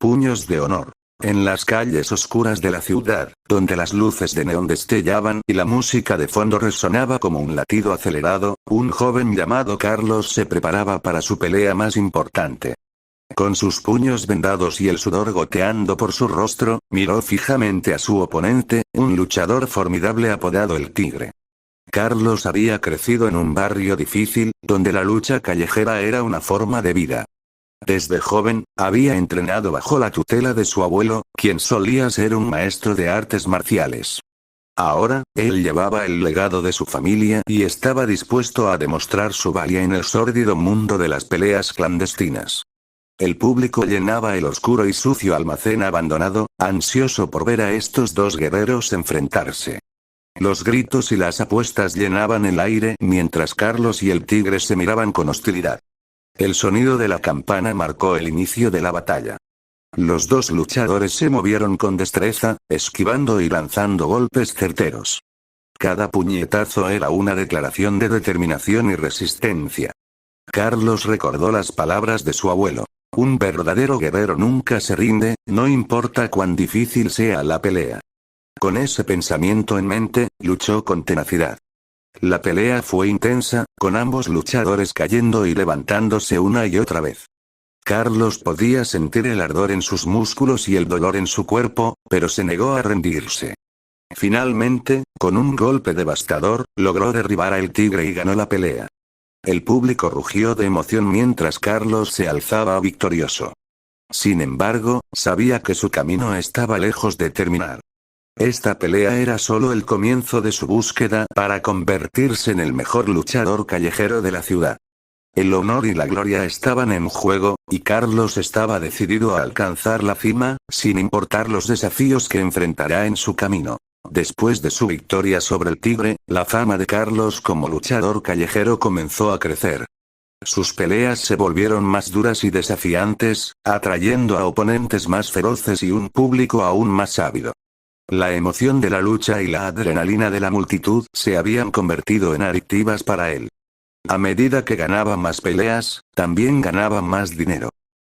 Puños de honor. En las calles oscuras de la ciudad, donde las luces de neón destellaban y la música de fondo resonaba como un latido acelerado, un joven llamado Carlos se preparaba para su pelea más importante. Con sus puños vendados y el sudor goteando por su rostro, miró fijamente a su oponente, un luchador formidable apodado el Tigre. Carlos había crecido en un barrio difícil, donde la lucha callejera era una forma de vida. Desde joven, había entrenado bajo la tutela de su abuelo, quien solía ser un maestro de artes marciales. Ahora, él llevaba el legado de su familia y estaba dispuesto a demostrar su valía en el sórdido mundo de las peleas clandestinas. El público llenaba el oscuro y sucio almacén abandonado, ansioso por ver a estos dos guerreros enfrentarse. Los gritos y las apuestas llenaban el aire mientras Carlos y el Tigre se miraban con hostilidad. El sonido de la campana marcó el inicio de la batalla. Los dos luchadores se movieron con destreza, esquivando y lanzando golpes certeros. Cada puñetazo era una declaración de determinación y resistencia. Carlos recordó las palabras de su abuelo. Un verdadero guerrero nunca se rinde, no importa cuán difícil sea la pelea. Con ese pensamiento en mente, luchó con tenacidad. La pelea fue intensa, con ambos luchadores cayendo y levantándose una y otra vez. Carlos podía sentir el ardor en sus músculos y el dolor en su cuerpo, pero se negó a rendirse. Finalmente, con un golpe devastador, logró derribar al Tigre y ganó la pelea. El público rugió de emoción mientras Carlos se alzaba victorioso. Sin embargo, sabía que su camino estaba lejos de terminar. Esta pelea era solo el comienzo de su búsqueda para convertirse en el mejor luchador callejero de la ciudad. El honor y la gloria estaban en juego, y Carlos estaba decidido a alcanzar la cima, sin importar los desafíos que enfrentará en su camino. Después de su victoria sobre el Tigre, la fama de Carlos como luchador callejero comenzó a crecer. Sus peleas se volvieron más duras y desafiantes, atrayendo a oponentes más feroces y un público aún más ávido. La emoción de la lucha y la adrenalina de la multitud se habían convertido en adictivas para él. A medida que ganaba más peleas, también ganaba más dinero.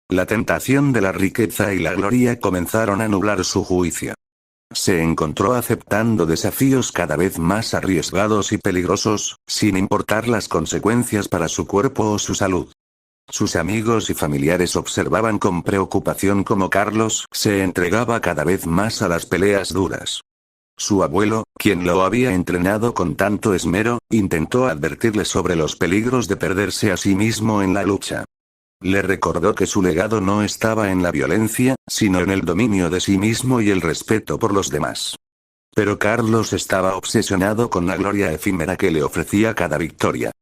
La tentación de la riqueza y la gloria comenzaron a nublar su juicio. Se encontró aceptando desafíos cada vez más arriesgados y peligrosos, sin importar las consecuencias para su cuerpo o su salud. Sus amigos y familiares observaban con preocupación cómo Carlos se entregaba cada vez más a las peleas duras. Su abuelo, quien lo había entrenado con tanto esmero, intentó advertirle sobre los peligros de perderse a sí mismo en la lucha. Le recordó que su legado no estaba en la violencia, sino en el dominio de sí mismo y el respeto por los demás. Pero Carlos estaba obsesionado con la gloria efímera que le ofrecía cada victoria.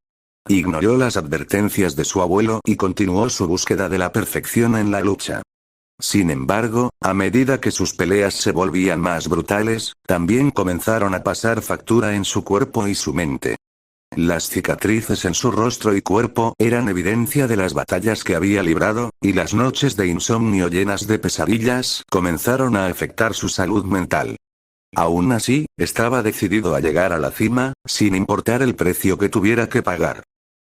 Ignoró las advertencias de su abuelo y continuó su búsqueda de la perfección en la lucha. Sin embargo, a medida que sus peleas se volvían más brutales, también comenzaron a pasar factura en su cuerpo y su mente. Las cicatrices en su rostro y cuerpo eran evidencia de las batallas que había librado, y las noches de insomnio llenas de pesadillas comenzaron a afectar su salud mental. Aún así, estaba decidido a llegar a la cima, sin importar el precio que tuviera que pagar.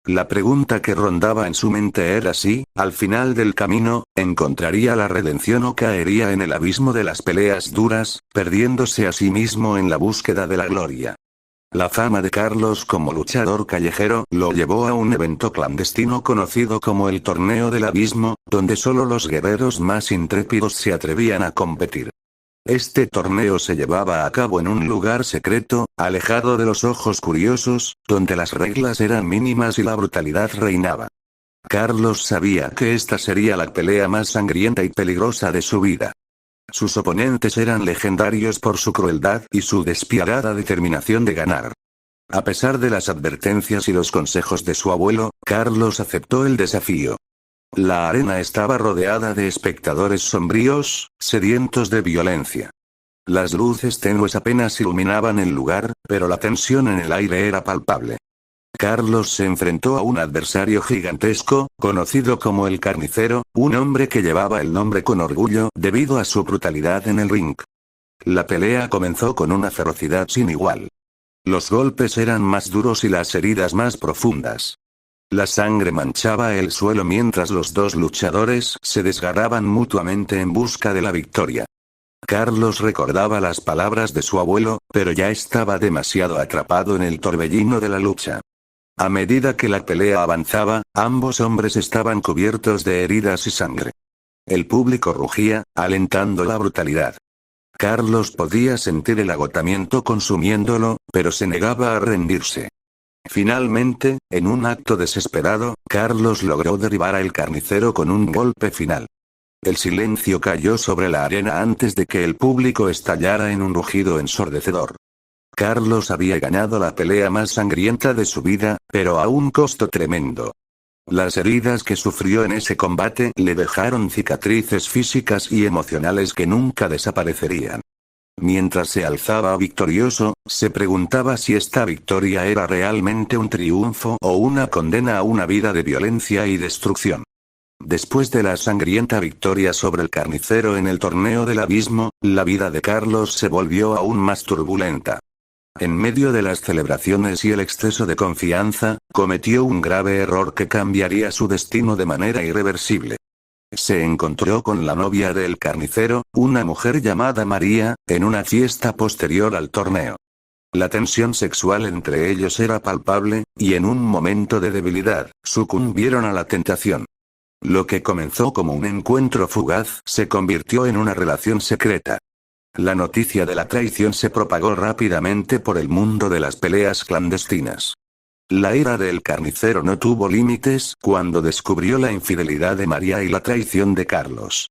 La pregunta que rondaba en su mente era si, al final del camino, encontraría la redención o caería en el abismo de las peleas duras, perdiéndose a sí mismo en la búsqueda de la gloria. La fama de Carlos como luchador callejero lo llevó a un evento clandestino conocido como el Torneo del Abismo, donde solo los guerreros más intrépidos se atrevían a competir. Este torneo se llevaba a cabo en un lugar secreto, alejado de los ojos curiosos, donde las reglas eran mínimas y la brutalidad reinaba. Carlos sabía que esta sería la pelea más sangrienta y peligrosa de su vida. Sus oponentes eran legendarios por su crueldad y su despiadada determinación de ganar. A pesar de las advertencias y los consejos de su abuelo, Carlos aceptó el desafío. La arena estaba rodeada de espectadores sombríos, sedientos de violencia. Las luces tenues apenas iluminaban el lugar, pero la tensión en el aire era palpable. Carlos se enfrentó a un adversario gigantesco, conocido como el Carnicero, un hombre que llevaba el nombre con orgullo debido a su brutalidad en el ring. La pelea comenzó con una ferocidad sin igual. Los golpes eran más duros y las heridas más profundas. La sangre manchaba el suelo mientras los dos luchadores se desgarraban mutuamente en busca de la victoria. Carlos recordaba las palabras de su abuelo, pero ya estaba demasiado atrapado en el torbellino de la lucha. A medida que la pelea avanzaba, ambos hombres estaban cubiertos de heridas y sangre. El público rugía, alentando la brutalidad. Carlos podía sentir el agotamiento consumiéndolo, pero se negaba a rendirse. Finalmente, en un acto desesperado, Carlos logró derribar al carnicero con un golpe final. El silencio cayó sobre la arena antes de que el público estallara en un rugido ensordecedor. Carlos había ganado la pelea más sangrienta de su vida, pero a un costo tremendo. Las heridas que sufrió en ese combate le dejaron cicatrices físicas y emocionales que nunca desaparecerían. Mientras se alzaba victorioso, se preguntaba si esta victoria era realmente un triunfo o una condena a una vida de violencia y destrucción. Después de la sangrienta victoria sobre el carnicero en el torneo del abismo, la vida de Carlos se volvió aún más turbulenta. En medio de las celebraciones y el exceso de confianza, cometió un grave error que cambiaría su destino de manera irreversible. Se encontró con la novia del carnicero, una mujer llamada María, en una fiesta posterior al torneo. La tensión sexual entre ellos era palpable, y en un momento de debilidad, sucumbieron a la tentación. Lo que comenzó como un encuentro fugaz se convirtió en una relación secreta. La noticia de la traición se propagó rápidamente por el mundo de las peleas clandestinas. La ira del carnicero no tuvo límites cuando descubrió la infidelidad de María y la traición de Carlos.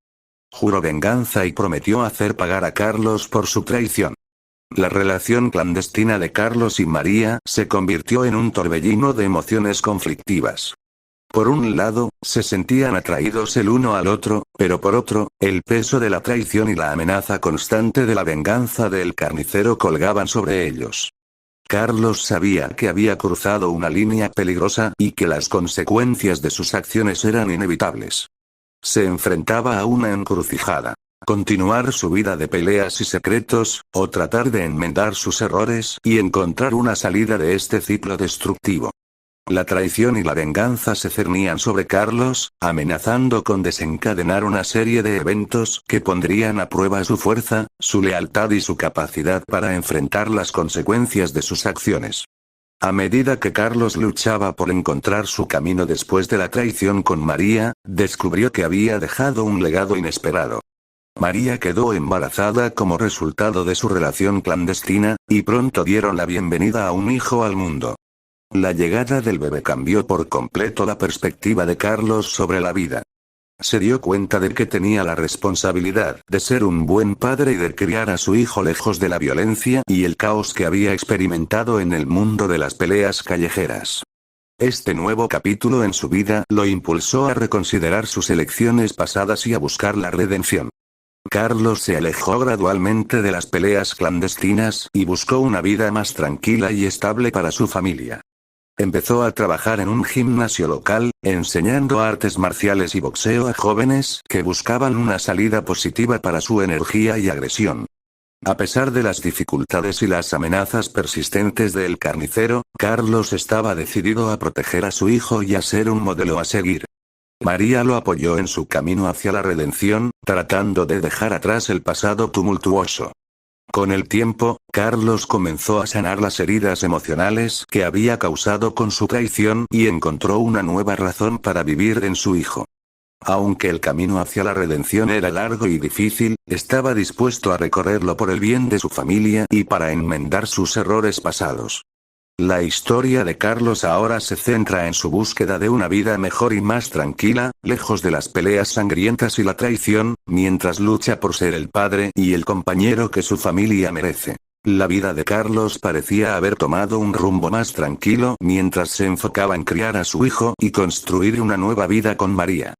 Juró venganza y prometió hacer pagar a Carlos por su traición. La relación clandestina de Carlos y María se convirtió en un torbellino de emociones conflictivas. Por un lado, se sentían atraídos el uno al otro, pero por otro, el peso de la traición y la amenaza constante de la venganza del carnicero colgaban sobre ellos. Carlos sabía que había cruzado una línea peligrosa y que las consecuencias de sus acciones eran inevitables. Se enfrentaba a una encrucijada. Continuar su vida de peleas y secretos, o tratar de enmendar sus errores y encontrar una salida de este ciclo destructivo. La traición y la venganza se cernían sobre Carlos, amenazando con desencadenar una serie de eventos que pondrían a prueba su fuerza, su lealtad y su capacidad para enfrentar las consecuencias de sus acciones. A medida que Carlos luchaba por encontrar su camino después de la traición con María, descubrió que había dejado un legado inesperado. María quedó embarazada como resultado de su relación clandestina, y pronto dieron la bienvenida a un hijo al mundo. La llegada del bebé cambió por completo la perspectiva de Carlos sobre la vida. Se dio cuenta de que tenía la responsabilidad de ser un buen padre y de criar a su hijo lejos de la violencia y el caos que había experimentado en el mundo de las peleas callejeras. Este nuevo capítulo en su vida lo impulsó a reconsiderar sus elecciones pasadas y a buscar la redención. Carlos se alejó gradualmente de las peleas clandestinas y buscó una vida más tranquila y estable para su familia. Empezó a trabajar en un gimnasio local, enseñando artes marciales y boxeo a jóvenes que buscaban una salida positiva para su energía y agresión. A pesar de las dificultades y las amenazas persistentes del carnicero, Carlos estaba decidido a proteger a su hijo y a ser un modelo a seguir. María lo apoyó en su camino hacia la redención, tratando de dejar atrás el pasado tumultuoso. Con el tiempo, Carlos comenzó a sanar las heridas emocionales que había causado con su traición y encontró una nueva razón para vivir en su hijo. Aunque el camino hacia la redención era largo y difícil, estaba dispuesto a recorrerlo por el bien de su familia y para enmendar sus errores pasados. La historia de Carlos ahora se centra en su búsqueda de una vida mejor y más tranquila, lejos de las peleas sangrientas y la traición, mientras lucha por ser el padre y el compañero que su familia merece. La vida de Carlos parecía haber tomado un rumbo más tranquilo mientras se enfocaba en criar a su hijo y construir una nueva vida con María.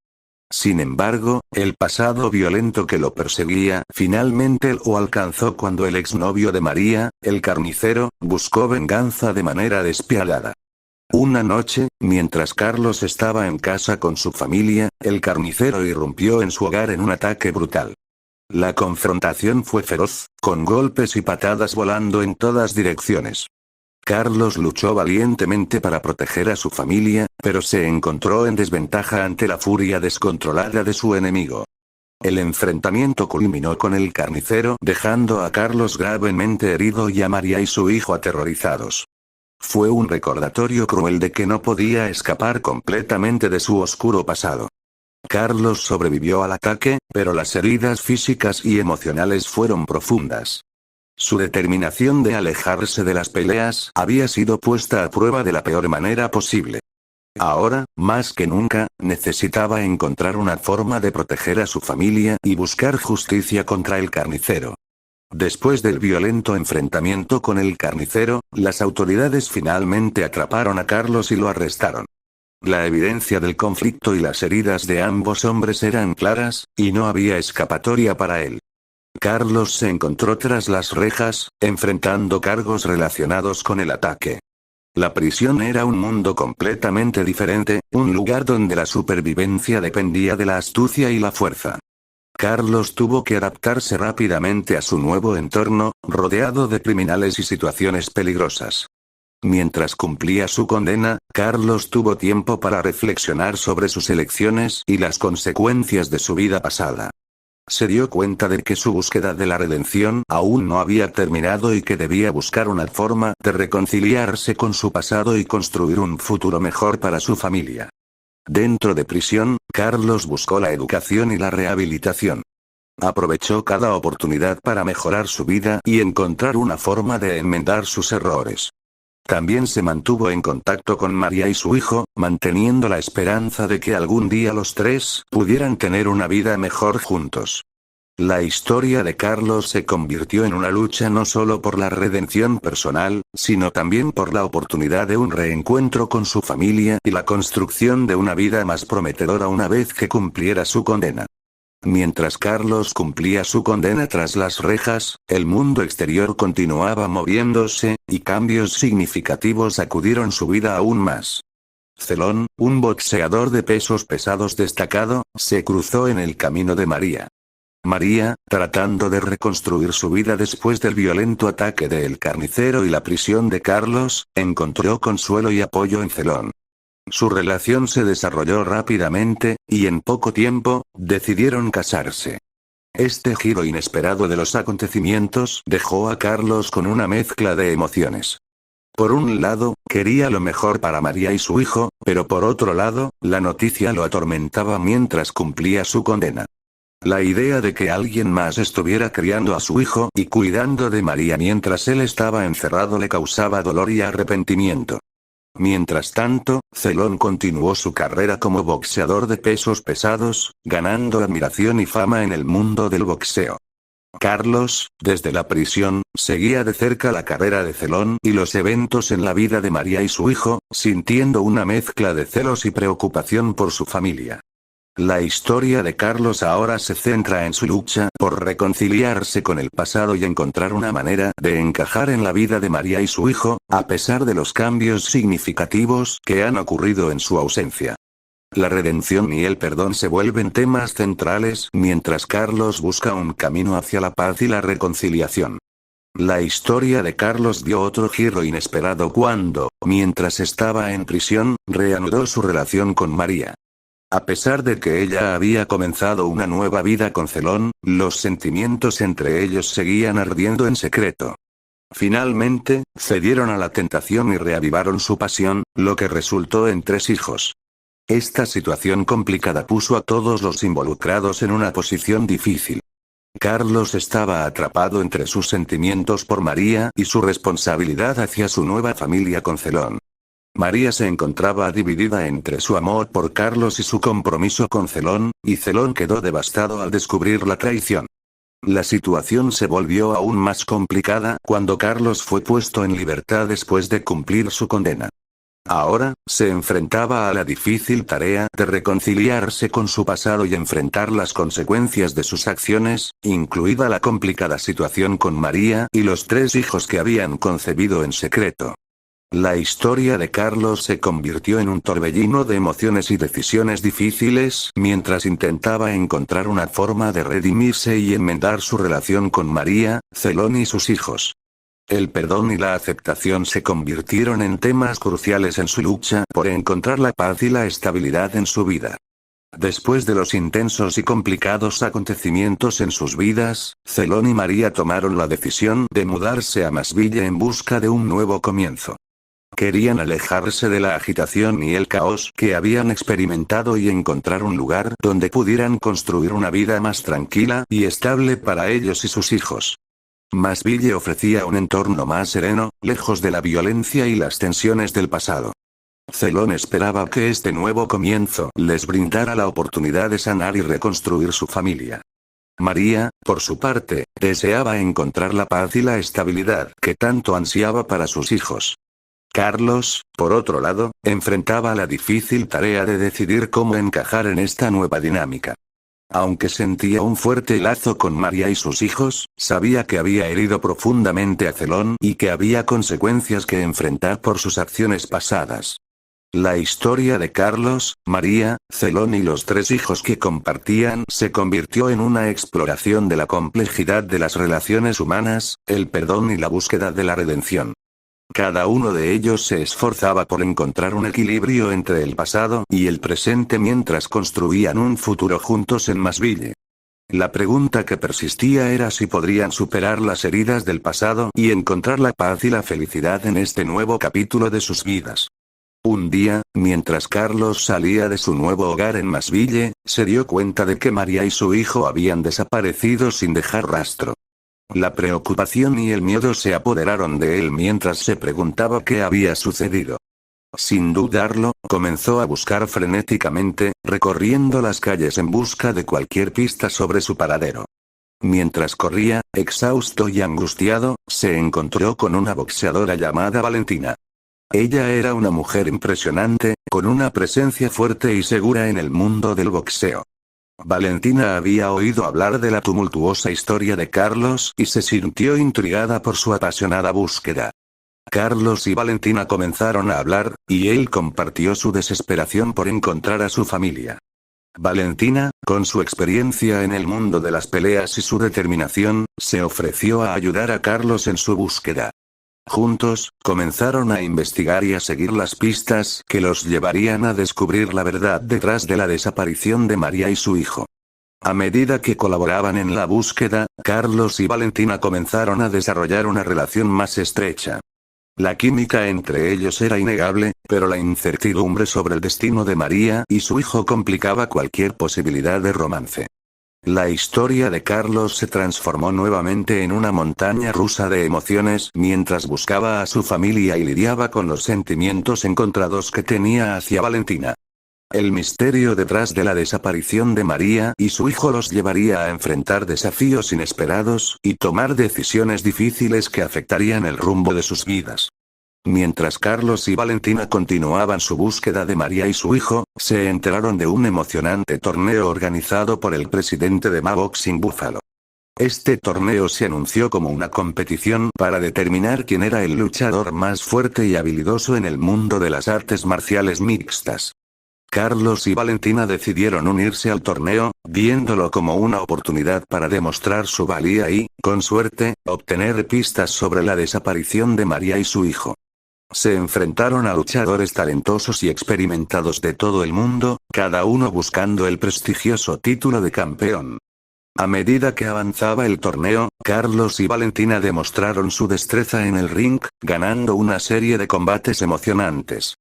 Sin embargo, el pasado violento que lo perseguía finalmente lo alcanzó cuando el exnovio de María, el carnicero, buscó venganza de manera despiadada. Una noche, mientras Carlos estaba en casa con su familia, el carnicero irrumpió en su hogar en un ataque brutal. La confrontación fue feroz, con golpes y patadas volando en todas direcciones. Carlos luchó valientemente para proteger a su familia, pero se encontró en desventaja ante la furia descontrolada de su enemigo. El enfrentamiento culminó con el carnicero dejando a Carlos gravemente herido y a María y su hijo aterrorizados. Fue un recordatorio cruel de que no podía escapar completamente de su oscuro pasado. Carlos sobrevivió al ataque, pero las heridas físicas y emocionales fueron profundas. Su determinación de alejarse de las peleas había sido puesta a prueba de la peor manera posible. Ahora, más que nunca, necesitaba encontrar una forma de proteger a su familia y buscar justicia contra el carnicero. Después del violento enfrentamiento con el carnicero, las autoridades finalmente atraparon a Carlos y lo arrestaron. La evidencia del conflicto y las heridas de ambos hombres eran claras, y no había escapatoria para él. Carlos se encontró tras las rejas, enfrentando cargos relacionados con el ataque. La prisión era un mundo completamente diferente, un lugar donde la supervivencia dependía de la astucia y la fuerza. Carlos tuvo que adaptarse rápidamente a su nuevo entorno, rodeado de criminales y situaciones peligrosas. Mientras cumplía su condena, Carlos tuvo tiempo para reflexionar sobre sus elecciones y las consecuencias de su vida pasada. Se dio cuenta de que su búsqueda de la redención aún no había terminado y que debía buscar una forma de reconciliarse con su pasado y construir un futuro mejor para su familia. Dentro de prisión, Carlos buscó la educación y la rehabilitación. Aprovechó cada oportunidad para mejorar su vida y encontrar una forma de enmendar sus errores. También se mantuvo en contacto con María y su hijo, manteniendo la esperanza de que algún día los tres pudieran tener una vida mejor juntos. La historia de Carlos se convirtió en una lucha no solo por la redención personal, sino también por la oportunidad de un reencuentro con su familia y la construcción de una vida más prometedora una vez que cumpliera su condena. Mientras Carlos cumplía su condena tras las rejas, el mundo exterior continuaba moviéndose, y cambios significativos sacudieron su vida aún más. Celón, un boxeador de pesos pesados destacado, se cruzó en el camino de María. María, tratando de reconstruir su vida después del violento ataque del carnicero y la prisión de Carlos, encontró consuelo y apoyo en Celón. Su relación se desarrolló rápidamente, y en poco tiempo, decidieron casarse. Este giro inesperado de los acontecimientos dejó a Carlos con una mezcla de emociones. Por un lado, quería lo mejor para María y su hijo, pero por otro lado, la noticia lo atormentaba mientras cumplía su condena. La idea de que alguien más estuviera criando a su hijo y cuidando de María mientras él estaba encerrado le causaba dolor y arrepentimiento. Mientras tanto, Celón continuó su carrera como boxeador de pesos pesados, ganando admiración y fama en el mundo del boxeo. Carlos, desde la prisión, seguía de cerca la carrera de Celón y los eventos en la vida de María y su hijo, sintiendo una mezcla de celos y preocupación por su familia. La historia de Carlos ahora se centra en su lucha por reconciliarse con el pasado y encontrar una manera de encajar en la vida de María y su hijo, a pesar de los cambios significativos que han ocurrido en su ausencia. La redención y el perdón se vuelven temas centrales mientras Carlos busca un camino hacia la paz y la reconciliación. La historia de Carlos dio otro giro inesperado cuando, mientras estaba en prisión, reanudó su relación con María. A pesar de que ella había comenzado una nueva vida con Celón, los sentimientos entre ellos seguían ardiendo en secreto. Finalmente, cedieron a la tentación y reavivaron su pasión, lo que resultó en 3 hijos. Esta situación complicada puso a todos los involucrados en una posición difícil. Carlos estaba atrapado entre sus sentimientos por María y su responsabilidad hacia su nueva familia con Celón. María se encontraba dividida entre su amor por Carlos y su compromiso con Celón, y Celón quedó devastado al descubrir la traición. La situación se volvió aún más complicada cuando Carlos fue puesto en libertad después de cumplir su condena. Ahora, se enfrentaba a la difícil tarea de reconciliarse con su pasado y enfrentar las consecuencias de sus acciones, incluida la complicada situación con María y los 3 hijos que habían concebido en secreto. La historia de Carlos se convirtió en un torbellino de emociones y decisiones difíciles mientras intentaba encontrar una forma de redimirse y enmendar su relación con María, Celón y sus hijos. El perdón y la aceptación se convirtieron en temas cruciales en su lucha por encontrar la paz y la estabilidad en su vida. Después de los intensos y complicados acontecimientos en sus vidas, Celón y María tomaron la decisión de mudarse a Masville en busca de un nuevo comienzo. Querían alejarse de la agitación y el caos que habían experimentado y encontrar un lugar donde pudieran construir una vida más tranquila y estable para ellos y sus hijos. Masville ofrecía un entorno más sereno, lejos de la violencia y las tensiones del pasado. Celón esperaba que este nuevo comienzo les brindara la oportunidad de sanar y reconstruir su familia. María, por su parte, deseaba encontrar la paz y la estabilidad que tanto ansiaba para sus hijos. Carlos, por otro lado, enfrentaba la difícil tarea de decidir cómo encajar en esta nueva dinámica. Aunque sentía un fuerte lazo con María y sus hijos, sabía que había herido profundamente a Celón y que había consecuencias que enfrentar por sus acciones pasadas. La historia de Carlos, María, Celón y los 3 hijos que compartían se convirtió en una exploración de la complejidad de las relaciones humanas, el perdón y la búsqueda de la redención. Cada uno de ellos se esforzaba por encontrar un equilibrio entre el pasado y el presente mientras construían un futuro juntos en Masville. La pregunta que persistía era si podrían superar las heridas del pasado y encontrar la paz y la felicidad en este nuevo capítulo de sus vidas. Un día, mientras Carlos salía de su nuevo hogar en Masville, se dio cuenta de que María y su hijo habían desaparecido sin dejar rastro. La preocupación y el miedo se apoderaron de él mientras se preguntaba qué había sucedido. Sin dudarlo, comenzó a buscar frenéticamente, recorriendo las calles en busca de cualquier pista sobre su paradero. Mientras corría, exhausto y angustiado, se encontró con una boxeadora llamada Valentina. Ella era una mujer impresionante, con una presencia fuerte y segura en el mundo del boxeo. Valentina había oído hablar de la tumultuosa historia de Carlos y se sintió intrigada por su apasionada búsqueda. Carlos y Valentina comenzaron a hablar, y él compartió su desesperación por encontrar a su familia. Valentina, con su experiencia en el mundo de las peleas y su determinación, se ofreció a ayudar a Carlos en su búsqueda. Juntos, comenzaron a investigar y a seguir las pistas que los llevarían a descubrir la verdad detrás de la desaparición de María y su hijo. A medida que colaboraban en la búsqueda, Carlos y Valentina comenzaron a desarrollar una relación más estrecha. La química entre ellos era innegable, pero la incertidumbre sobre el destino de María y su hijo complicaba cualquier posibilidad de romance. La historia de Carlos se transformó nuevamente en una montaña rusa de emociones mientras buscaba a su familia y lidiaba con los sentimientos encontrados que tenía hacia Valentina. El misterio detrás de la desaparición de María y su hijo los llevaría a enfrentar desafíos inesperados y tomar decisiones difíciles que afectarían el rumbo de sus vidas. Mientras Carlos y Valentina continuaban su búsqueda de María y su hijo, se enteraron de un emocionante torneo organizado por el presidente de Boxing Buffalo. Este torneo se anunció como una competición para determinar quién era el luchador más fuerte y habilidoso en el mundo de las artes marciales mixtas. Carlos y Valentina decidieron unirse al torneo, viéndolo como una oportunidad para demostrar su valía y, con suerte, obtener pistas sobre la desaparición de María y su hijo. Se enfrentaron a luchadores talentosos y experimentados de todo el mundo, cada uno buscando el prestigioso título de campeón. A medida que avanzaba el torneo, Carlos y Valentina demostraron su destreza en el ring, ganando una serie de combates emocionantes.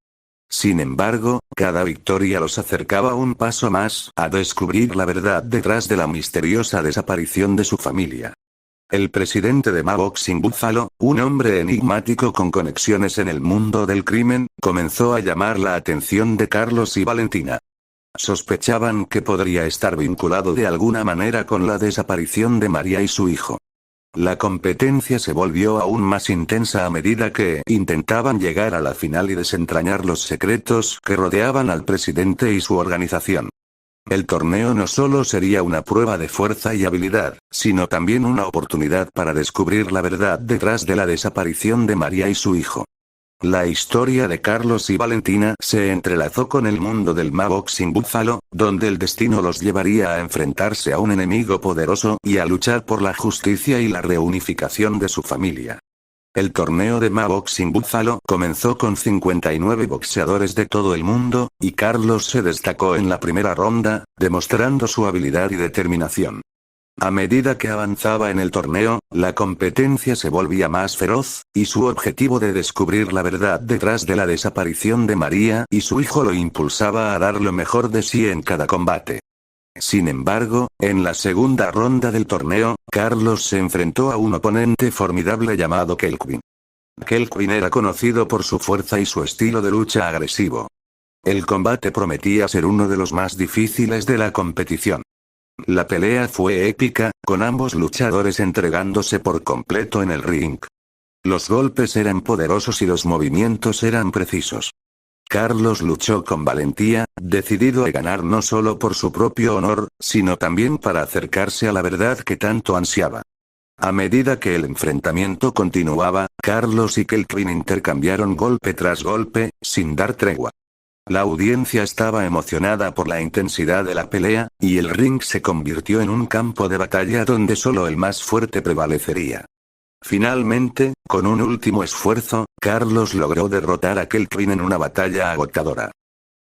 Sin embargo, cada victoria los acercaba un paso más a descubrir la verdad detrás de la misteriosa desaparición de su familia. El presidente de Boxing Buffalo, un hombre enigmático con conexiones en el mundo del crimen, comenzó a llamar la atención de Carlos y Valentina. Sospechaban que podría estar vinculado de alguna manera con la desaparición de María y su hijo. La competencia se volvió aún más intensa a medida que intentaban llegar a la final y desentrañar los secretos que rodeaban al presidente y su organización. El torneo no solo sería una prueba de fuerza y habilidad, sino también una oportunidad para descubrir la verdad detrás de la desaparición de María y su hijo. La historia de Carlos y Valentina se entrelazó con el mundo del Boxing Buffalo, donde el destino los llevaría a enfrentarse a un enemigo poderoso y a luchar por la justicia y la reunificación de su familia. El torneo de Boxing Buffalo comenzó con 59 boxeadores de todo el mundo, y Carlos se destacó en la primera ronda, demostrando su habilidad y determinación. A medida que avanzaba en el torneo, la competencia se volvía más feroz, y su objetivo de descubrir la verdad detrás de la desaparición de María y su hijo lo impulsaba a dar lo mejor de sí en cada combate. Sin embargo, en la segunda ronda del torneo, Carlos se enfrentó a un oponente formidable llamado Kelvin. Kelvin era conocido por su fuerza y su estilo de lucha agresivo. El combate prometía ser uno de los más difíciles de la competición. La pelea fue épica, con ambos luchadores entregándose por completo en el ring. Los golpes eran poderosos y los movimientos eran precisos. Carlos luchó con valentía, decidido a ganar no solo por su propio honor, sino también para acercarse a la verdad que tanto ansiaba. A medida que el enfrentamiento continuaba, Carlos y Kelvin intercambiaron golpe tras golpe, sin dar tregua. La audiencia estaba emocionada por la intensidad de la pelea, y el ring se convirtió en un campo de batalla donde solo el más fuerte prevalecería. Finalmente, con un último esfuerzo, Carlos logró derrotar a Kelvin en una batalla agotadora.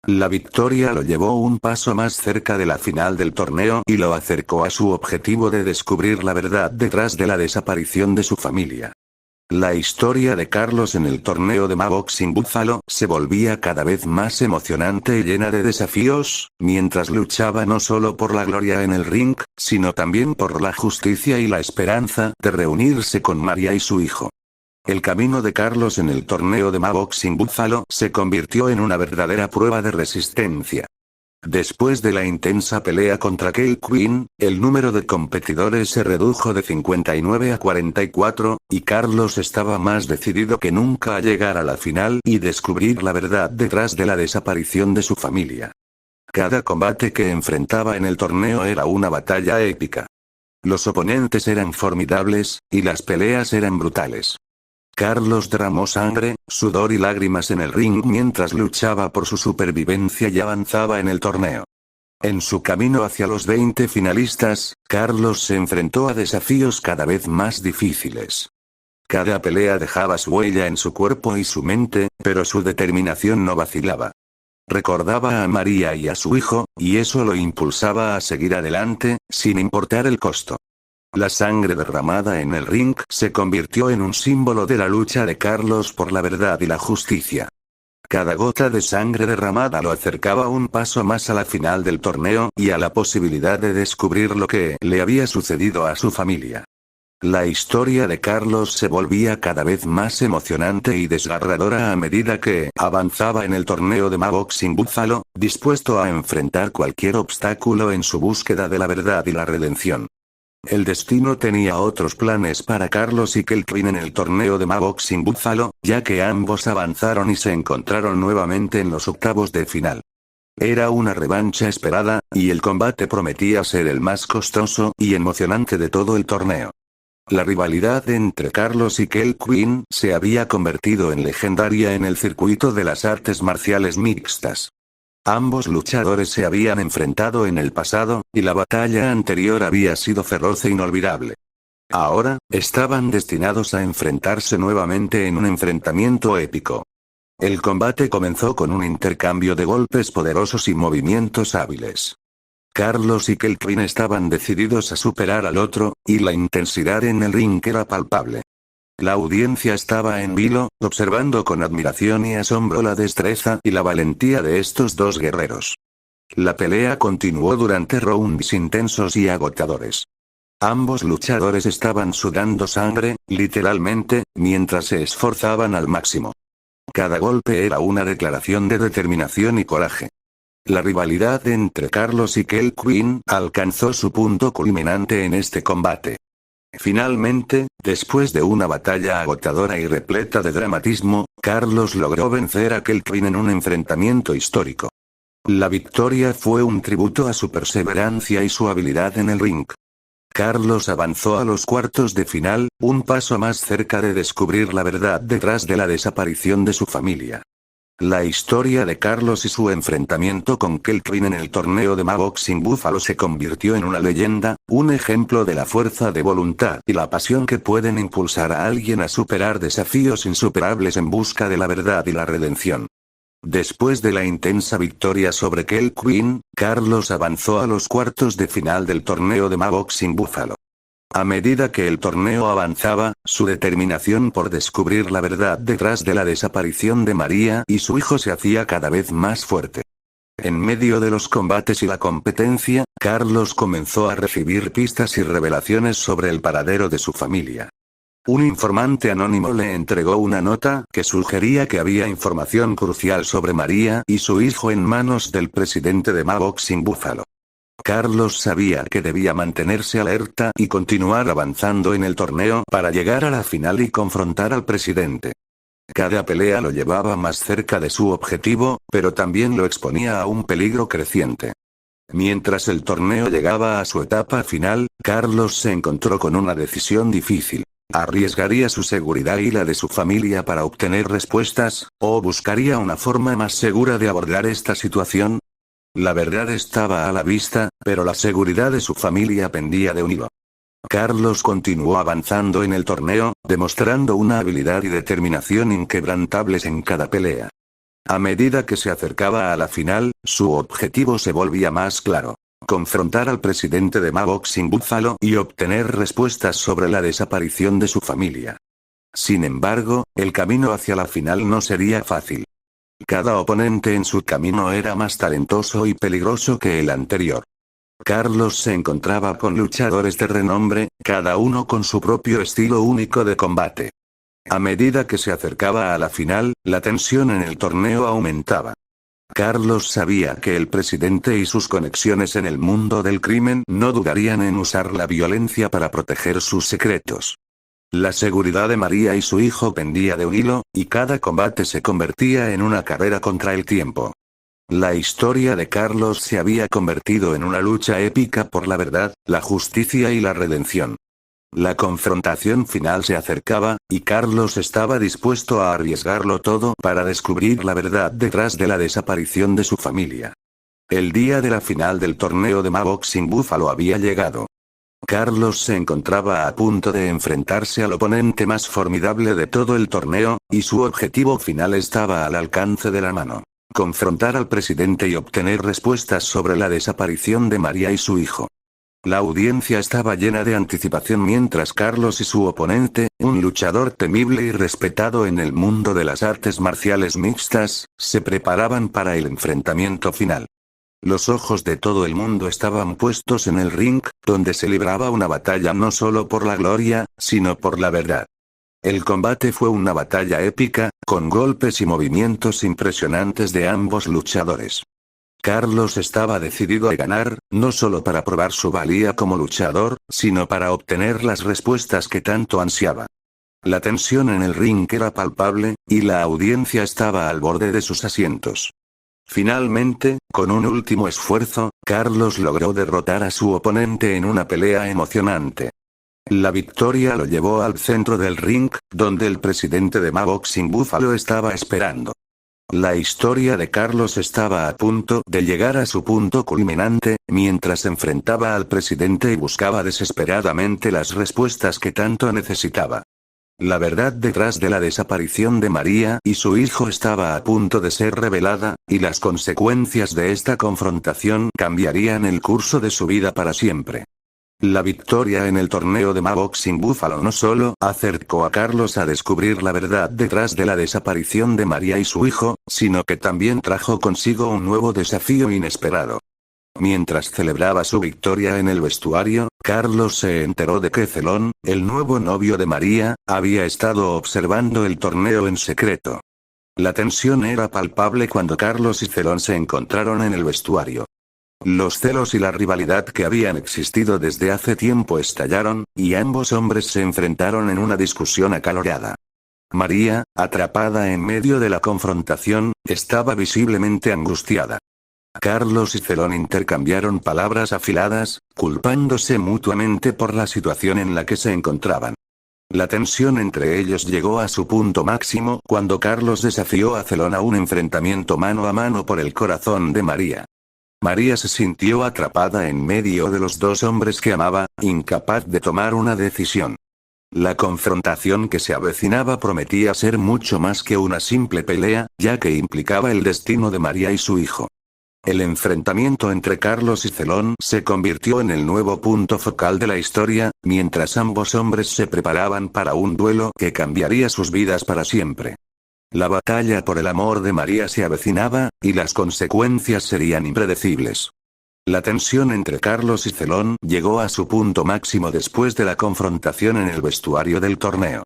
La victoria lo llevó un paso más cerca de la final del torneo y lo acercó a su objetivo de descubrir la verdad detrás de la desaparición de su familia. La historia de Carlos en el torneo de Boxing Buffalo se volvía cada vez más emocionante y llena de desafíos, mientras luchaba no solo por la gloria en el ring, sino también por la justicia y la esperanza de reunirse con María y su hijo. El camino de Carlos en el torneo de Boxing Buffalo se convirtió en una verdadera prueba de resistencia. Después de la intensa pelea contra Kelvin, el número de competidores se redujo de 59 a 44, y Carlos estaba más decidido que nunca a llegar a la final y descubrir la verdad detrás de la desaparición de su familia. Cada combate que enfrentaba en el torneo era una batalla épica. Los oponentes eran formidables, y las peleas eran brutales. Carlos derramó sangre, sudor y lágrimas en el ring mientras luchaba por su supervivencia y avanzaba en el torneo. En su camino hacia los 20 finalistas, Carlos se enfrentó a desafíos cada vez más difíciles. Cada pelea dejaba su huella en su cuerpo y su mente, pero su determinación no vacilaba. Recordaba a María y a su hijo, y eso lo impulsaba a seguir adelante, sin importar el costo. La sangre derramada en el ring se convirtió en un símbolo de la lucha de Carlos por la verdad y la justicia. Cada gota de sangre derramada lo acercaba un paso más a la final del torneo y a la posibilidad de descubrir lo que le había sucedido a su familia. La historia de Carlos se volvía cada vez más emocionante y desgarradora a medida que avanzaba en el torneo de Boxing Buffalo, dispuesto a enfrentar cualquier obstáculo en su búsqueda de la verdad y la redención. El destino tenía otros planes para Carlos y Kelvin en el torneo de Boxing Buffalo, ya que ambos avanzaron y se encontraron nuevamente en los octavos de final. Era una revancha esperada, y el combate prometía ser el más costoso y emocionante de todo el torneo. La rivalidad entre Carlos y Kelvin se había convertido en legendaria en el circuito de las artes marciales mixtas. Ambos luchadores se habían enfrentado en el pasado, y la batalla anterior había sido feroz e inolvidable. Ahora, estaban destinados a enfrentarse nuevamente en un enfrentamiento épico. El combate comenzó con un intercambio de golpes poderosos y movimientos hábiles. Carlos y Kelvin estaban decididos a superar al otro, y la intensidad en el ring era palpable. La audiencia estaba en vilo, observando con admiración y asombro la destreza y la valentía de estos dos guerreros. La pelea continuó durante rounds intensos y agotadores. Ambos luchadores estaban sudando sangre, literalmente, mientras se esforzaban al máximo. Cada golpe era una declaración de determinación y coraje. La rivalidad entre Carlos y Kelvin alcanzó su punto culminante en este combate. Finalmente, después de una batalla agotadora y repleta de dramatismo, Carlos logró vencer a Kelvin en un enfrentamiento histórico. La victoria fue un tributo a su perseverancia y su habilidad en el ring. Carlos avanzó a los cuartos de final, un paso más cerca de descubrir la verdad detrás de la desaparición de su familia. La historia de Carlos y su enfrentamiento con Kelvin en el torneo de Boxing Buffalo se convirtió en una leyenda, un ejemplo de la fuerza de voluntad y la pasión que pueden impulsar a alguien a superar desafíos insuperables en busca de la verdad y la redención. Después de la intensa victoria sobre Kelvin, Carlos avanzó a los cuartos de final del torneo de Boxing Buffalo. A medida que el torneo avanzaba, su determinación por descubrir la verdad detrás de la desaparición de María y su hijo se hacía cada vez más fuerte. En medio de los combates y la competencia, Carlos comenzó a recibir pistas y revelaciones sobre el paradero de su familia. Un informante anónimo le entregó una nota que sugería que había información crucial sobre María y su hijo en manos del presidente de Boxing Buffalo. Carlos sabía que debía mantenerse alerta y continuar avanzando en el torneo para llegar a la final y confrontar al presidente. Cada pelea lo llevaba más cerca de su objetivo, pero también lo exponía a un peligro creciente. Mientras el torneo llegaba a su etapa final, Carlos se encontró con una decisión difícil. ¿Arriesgaría su seguridad y la de su familia para obtener respuestas, o buscaría una forma más segura de abordar esta situación? La verdad estaba a la vista, pero la seguridad de su familia pendía de un hilo. Carlos continuó avanzando en el torneo, demostrando una habilidad y determinación inquebrantables en cada pelea. A medida que se acercaba a la final, su objetivo se volvía más claro: confrontar al presidente de Boxing Buffalo y obtener respuestas sobre la desaparición de su familia. Sin embargo, el camino hacia la final no sería fácil. Cada oponente en su camino era más talentoso y peligroso que el anterior. Carlos se encontraba con luchadores de renombre, cada uno con su propio estilo único de combate. A medida que se acercaba a la final, la tensión en el torneo aumentaba. Carlos sabía que el presidente y sus conexiones en el mundo del crimen no dudarían en usar la violencia para proteger sus secretos. La seguridad de María y su hijo pendía de un hilo, y cada combate se convertía en una carrera contra el tiempo. La historia de Carlos se había convertido en una lucha épica por la verdad, la justicia y la redención. La confrontación final se acercaba, y Carlos estaba dispuesto a arriesgarlo todo para descubrir la verdad detrás de la desaparición de su familia. El día de la final del torneo de Boxing Buffalo había llegado. Carlos se encontraba a punto de enfrentarse al oponente más formidable de todo el torneo, y su objetivo final estaba al alcance de la mano: confrontar al presidente y obtener respuestas sobre la desaparición de María y su hijo. La audiencia estaba llena de anticipación mientras Carlos y su oponente, un luchador temible y respetado en el mundo de las artes marciales mixtas, se preparaban para el enfrentamiento final. Los ojos de todo el mundo estaban puestos en el ring, donde se libraba una batalla no solo por la gloria, sino por la verdad. El combate fue una batalla épica, con golpes y movimientos impresionantes de ambos luchadores. Carlos estaba decidido a ganar, no solo para probar su valía como luchador, sino para obtener las respuestas que tanto ansiaba. La tensión en el ring era palpable, y la audiencia estaba al borde de sus asientos. Finalmente, con un último esfuerzo, Carlos logró derrotar a su oponente en una pelea emocionante. La victoria lo llevó al centro del ring, donde el presidente de Boxing Buffalo estaba esperando. La historia de Carlos estaba a punto de llegar a su punto culminante, mientras enfrentaba al presidente y buscaba desesperadamente las respuestas que tanto necesitaba. La verdad detrás de la desaparición de María y su hijo estaba a punto de ser revelada, y las consecuencias de esta confrontación cambiarían el curso de su vida para siempre. La victoria en el torneo de Boxing Buffalo no solo acercó a Carlos a descubrir la verdad detrás de la desaparición de María y su hijo, sino que también trajo consigo un nuevo desafío inesperado. Mientras celebraba su victoria en el vestuario, Carlos se enteró de que Celón, el nuevo novio de María, había estado observando el torneo en secreto. La tensión era palpable cuando Carlos y Celón se encontraron en el vestuario. Los celos y la rivalidad que habían existido desde hace tiempo estallaron, y ambos hombres se enfrentaron en una discusión acalorada. María, atrapada en medio de la confrontación, estaba visiblemente angustiada. Carlos y Celón intercambiaron palabras afiladas, culpándose mutuamente por la situación en la que se encontraban. La tensión entre ellos llegó a su punto máximo cuando Carlos desafió a Celón a un enfrentamiento mano a mano por el corazón de María. María se sintió atrapada en medio de los dos hombres que amaba, incapaz de tomar una decisión. La confrontación que se avecinaba prometía ser mucho más que una simple pelea, ya que implicaba el destino de María y su hijo. El enfrentamiento entre Carlos y Celón se convirtió en el nuevo punto focal de la historia, mientras ambos hombres se preparaban para un duelo que cambiaría sus vidas para siempre. La batalla por el amor de María se avecinaba, y las consecuencias serían impredecibles. La tensión entre Carlos y Celón llegó a su punto máximo después de la confrontación en el vestuario del torneo.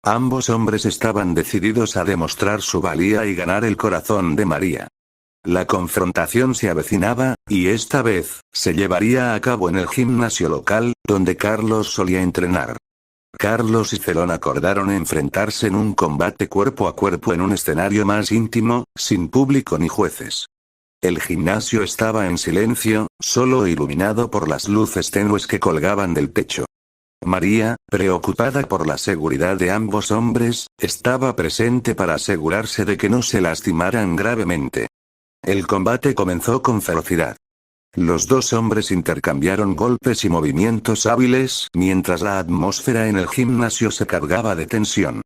Ambos hombres estaban decididos a demostrar su valía y ganar el corazón de María. La confrontación se avecinaba, y esta vez, se llevaría a cabo en el gimnasio local, donde Carlos solía entrenar. Carlos y Celón acordaron enfrentarse en un combate cuerpo a cuerpo en un escenario más íntimo, sin público ni jueces. El gimnasio estaba en silencio, solo iluminado por las luces tenues que colgaban del techo. María, preocupada por la seguridad de ambos hombres, estaba presente para asegurarse de que no se lastimaran gravemente. El combate comenzó con ferocidad. Los dos hombres intercambiaron golpes y movimientos hábiles, mientras la atmósfera en el gimnasio se cargaba de tensión.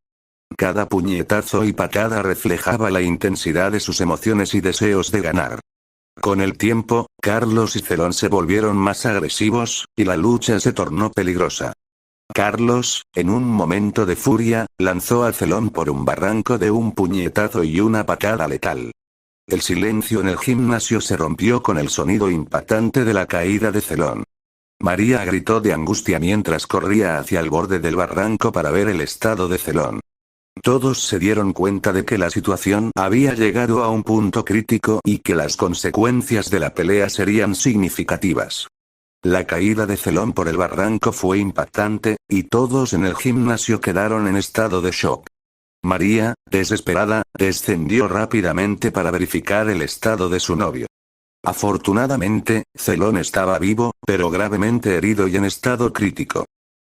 Cada puñetazo y patada reflejaba la intensidad de sus emociones y deseos de ganar. Con el tiempo, Carlos y Celón se volvieron más agresivos, y la lucha se tornó peligrosa. Carlos, en un momento de furia, lanzó a Celón por un barranco de un puñetazo y una patada letal. El silencio en el gimnasio se rompió con el sonido impactante de la caída de Celón. María gritó de angustia mientras corría hacia el borde del barranco para ver el estado de Celón. Todos se dieron cuenta de que la situación había llegado a un punto crítico y que las consecuencias de la pelea serían significativas. La caída de Celón por el barranco fue impactante, y todos en el gimnasio quedaron en estado de shock. María, desesperada, descendió rápidamente para verificar el estado de su novio. Afortunadamente, Celón estaba vivo, pero gravemente herido y en estado crítico.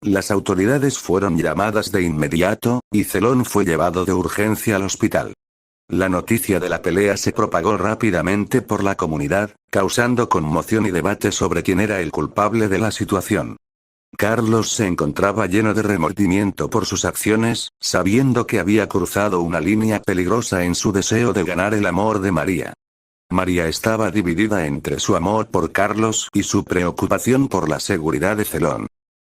Las autoridades fueron llamadas de inmediato, y Celón fue llevado de urgencia al hospital. La noticia de la pelea se propagó rápidamente por la comunidad, causando conmoción y debate sobre quién era el culpable de la situación. Carlos se encontraba lleno de remordimiento por sus acciones, sabiendo que había cruzado una línea peligrosa en su deseo de ganar el amor de María. María estaba dividida entre su amor por Carlos y su preocupación por la seguridad de Celón.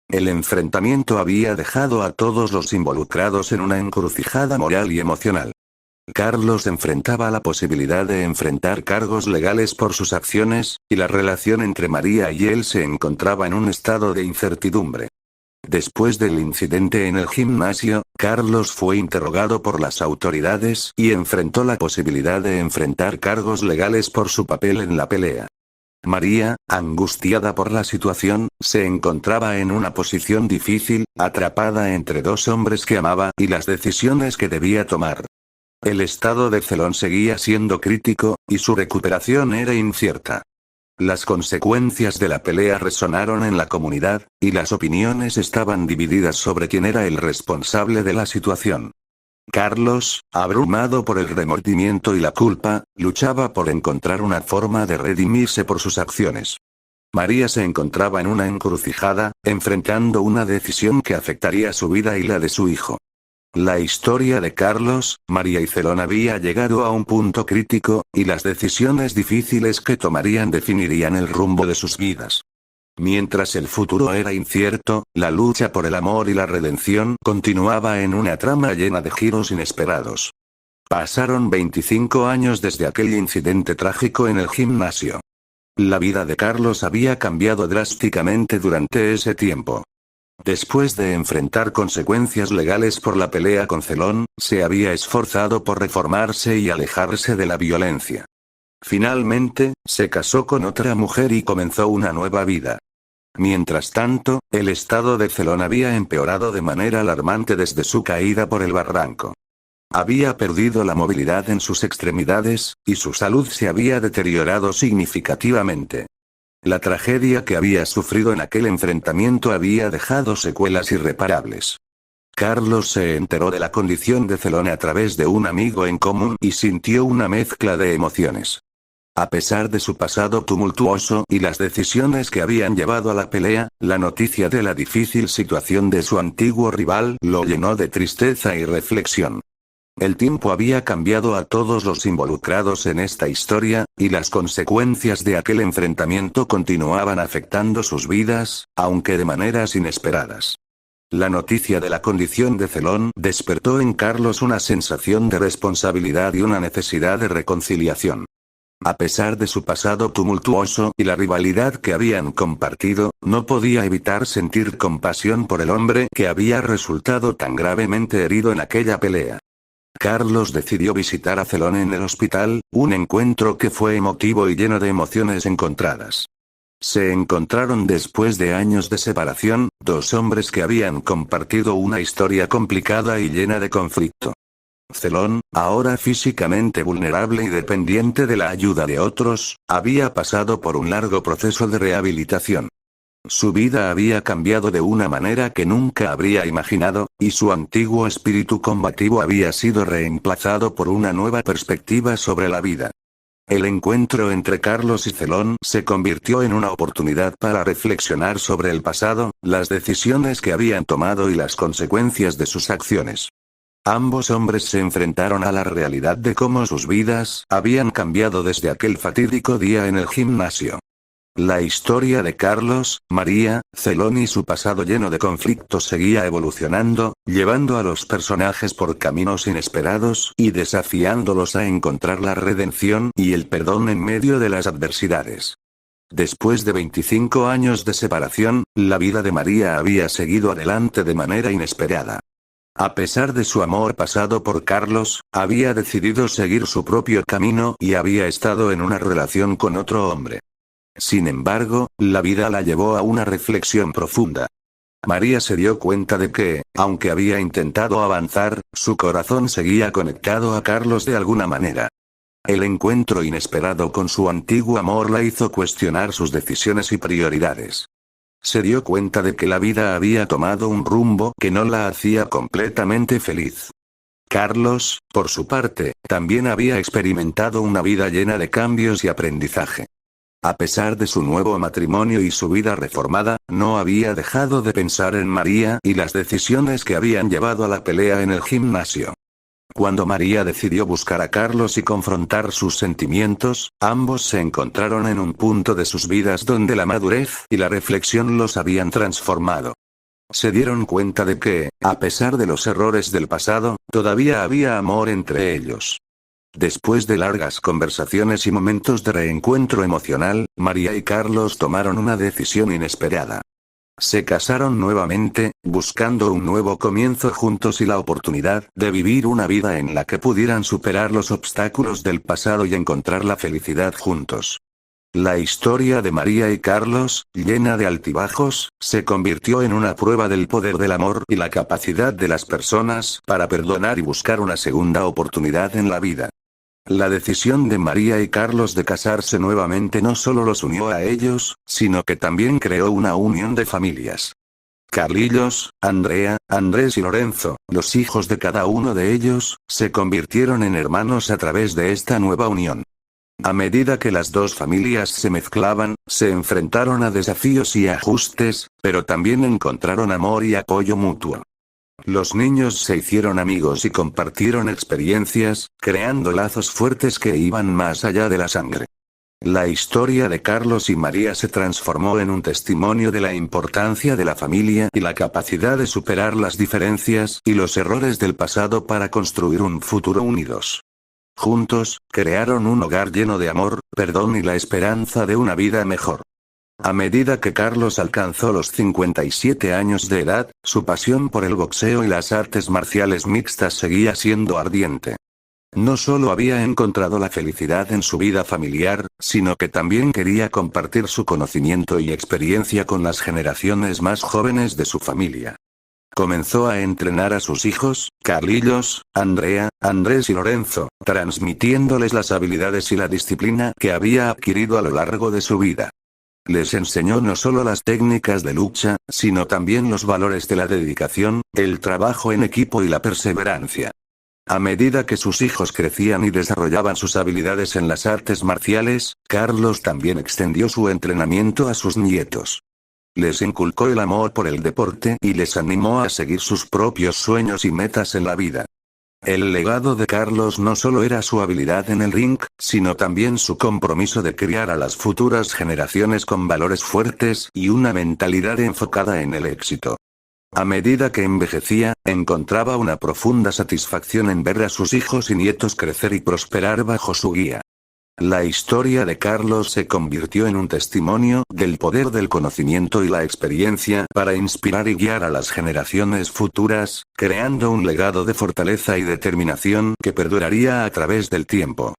El enfrentamiento había dejado a todos los involucrados en una encrucijada moral y emocional. Carlos enfrentaba la posibilidad de enfrentar cargos legales por sus acciones, y la relación entre María y él se encontraba en un estado de incertidumbre. Después del incidente en el gimnasio, Carlos fue interrogado por las autoridades y enfrentó la posibilidad de enfrentar cargos legales por su papel en la pelea. María, angustiada por la situación, se encontraba en una posición difícil, atrapada entre dos hombres que amaba y las decisiones que debía tomar. El estado de Celón seguía siendo crítico, y su recuperación era incierta. Las consecuencias de la pelea resonaron en la comunidad, y las opiniones estaban divididas sobre quién era el responsable de la situación. Carlos, abrumado por el remordimiento y la culpa, luchaba por encontrar una forma de redimirse por sus acciones. María se encontraba en una encrucijada, enfrentando una decisión que afectaría su vida y la de su hijo. La historia de Carlos, María y Celón había llegado a un punto crítico, y las decisiones difíciles que tomarían definirían el rumbo de sus vidas. Mientras el futuro era incierto, la lucha por el amor y la redención continuaba en una trama llena de giros inesperados. Pasaron 25 años desde aquel incidente trágico en el gimnasio. La vida de Carlos había cambiado drásticamente durante ese tiempo. Después de enfrentar consecuencias legales por la pelea con Celón, se había esforzado por reformarse y alejarse de la violencia. Finalmente, se casó con otra mujer y comenzó una nueva vida. Mientras tanto, el estado de Celón había empeorado de manera alarmante desde su caída por el barranco. Había perdido la movilidad en sus extremidades, y su salud se había deteriorado significativamente. La tragedia que había sufrido en aquel enfrentamiento había dejado secuelas irreparables. Carlos se enteró de la condición de Celone a través de un amigo en común y sintió una mezcla de emociones. A pesar de su pasado tumultuoso y las decisiones que habían llevado a la pelea, la noticia de la difícil situación de su antiguo rival lo llenó de tristeza y reflexión. El tiempo había cambiado a todos los involucrados en esta historia, y las consecuencias de aquel enfrentamiento continuaban afectando sus vidas, aunque de maneras inesperadas. La noticia de la condición de Celón despertó en Carlos una sensación de responsabilidad y una necesidad de reconciliación. A pesar de su pasado tumultuoso y la rivalidad que habían compartido, no podía evitar sentir compasión por el hombre que había resultado tan gravemente herido en aquella pelea. Carlos decidió visitar a Celón en el hospital, un encuentro que fue emotivo y lleno de emociones encontradas. Se encontraron después de años de separación, dos hombres que habían compartido una historia complicada y llena de conflicto. Celón, ahora físicamente vulnerable y dependiente de la ayuda de otros, había pasado por un largo proceso de rehabilitación. Su vida había cambiado de una manera que nunca habría imaginado, y su antiguo espíritu combativo había sido reemplazado por una nueva perspectiva sobre la vida. El encuentro entre Carlos y Celón se convirtió en una oportunidad para reflexionar sobre el pasado, las decisiones que habían tomado y las consecuencias de sus acciones. Ambos hombres se enfrentaron a la realidad de cómo sus vidas habían cambiado desde aquel fatídico día en el gimnasio. La historia de Carlos, María, Celón y su pasado lleno de conflictos seguía evolucionando, llevando a los personajes por caminos inesperados y desafiándolos a encontrar la redención y el perdón en medio de las adversidades. Después de 25 años de separación, la vida de María había seguido adelante de manera inesperada. A pesar de su amor pasado por Carlos, había decidido seguir su propio camino y había estado en una relación con otro hombre. Sin embargo, la vida la llevó a una reflexión profunda. María se dio cuenta de que, aunque había intentado avanzar, su corazón seguía conectado a Carlos de alguna manera. El encuentro inesperado con su antiguo amor la hizo cuestionar sus decisiones y prioridades. Se dio cuenta de que la vida había tomado un rumbo que no la hacía completamente feliz. Carlos, por su parte, también había experimentado una vida llena de cambios y aprendizaje. A pesar de su nuevo matrimonio y su vida reformada, no había dejado de pensar en María y las decisiones que habían llevado a la pelea en el gimnasio. Cuando María decidió buscar a Carlos y confrontar sus sentimientos, ambos se encontraron en un punto de sus vidas donde la madurez y la reflexión los habían transformado. Se dieron cuenta de que, a pesar de los errores del pasado, todavía había amor entre ellos. Después de largas conversaciones y momentos de reencuentro emocional, María y Carlos tomaron una decisión inesperada. Se casaron nuevamente, buscando un nuevo comienzo juntos y la oportunidad de vivir una vida en la que pudieran superar los obstáculos del pasado y encontrar la felicidad juntos. La historia de María y Carlos, llena de altibajos, se convirtió en una prueba del poder del amor y la capacidad de las personas para perdonar y buscar una segunda oportunidad en la vida. La decisión de María y Carlos de casarse nuevamente no solo los unió a ellos, sino que también creó una unión de familias. Carlillos, Andrea, Andrés y Lorenzo, los hijos de cada uno de ellos, se convirtieron en hermanos a través de esta nueva unión. A medida que las dos familias se mezclaban, se enfrentaron a desafíos y ajustes, pero también encontraron amor y apoyo mutuo. Los niños se hicieron amigos y compartieron experiencias, creando lazos fuertes que iban más allá de la sangre. La historia de Carlos y María se transformó en un testimonio de la importancia de la familia y la capacidad de superar las diferencias y los errores del pasado para construir un futuro unidos. Juntos, crearon un hogar lleno de amor, perdón y la esperanza de una vida mejor. A medida que Carlos alcanzó los 57 años de edad, su pasión por el boxeo y las artes marciales mixtas seguía siendo ardiente. No solo había encontrado la felicidad en su vida familiar, sino que también quería compartir su conocimiento y experiencia con las generaciones más jóvenes de su familia. Comenzó a entrenar a sus hijos, Carlillos, Andrea, Andrés y Lorenzo, transmitiéndoles las habilidades y la disciplina que había adquirido a lo largo de su vida. Les enseñó no solo las técnicas de lucha, sino también los valores de la dedicación, el trabajo en equipo y la perseverancia. A medida que sus hijos crecían y desarrollaban sus habilidades en las artes marciales, Carlos también extendió su entrenamiento a sus nietos. Les inculcó el amor por el deporte y les animó a seguir sus propios sueños y metas en la vida. El legado de Carlos no solo era su habilidad en el ring, sino también su compromiso de criar a las futuras generaciones con valores fuertes y una mentalidad enfocada en el éxito. A medida que envejecía, encontraba una profunda satisfacción en ver a sus hijos y nietos crecer y prosperar bajo su guía. La historia de Carlos se convirtió en un testimonio del poder del conocimiento y la experiencia para inspirar y guiar a las generaciones futuras, creando un legado de fortaleza y determinación que perduraría a través del tiempo.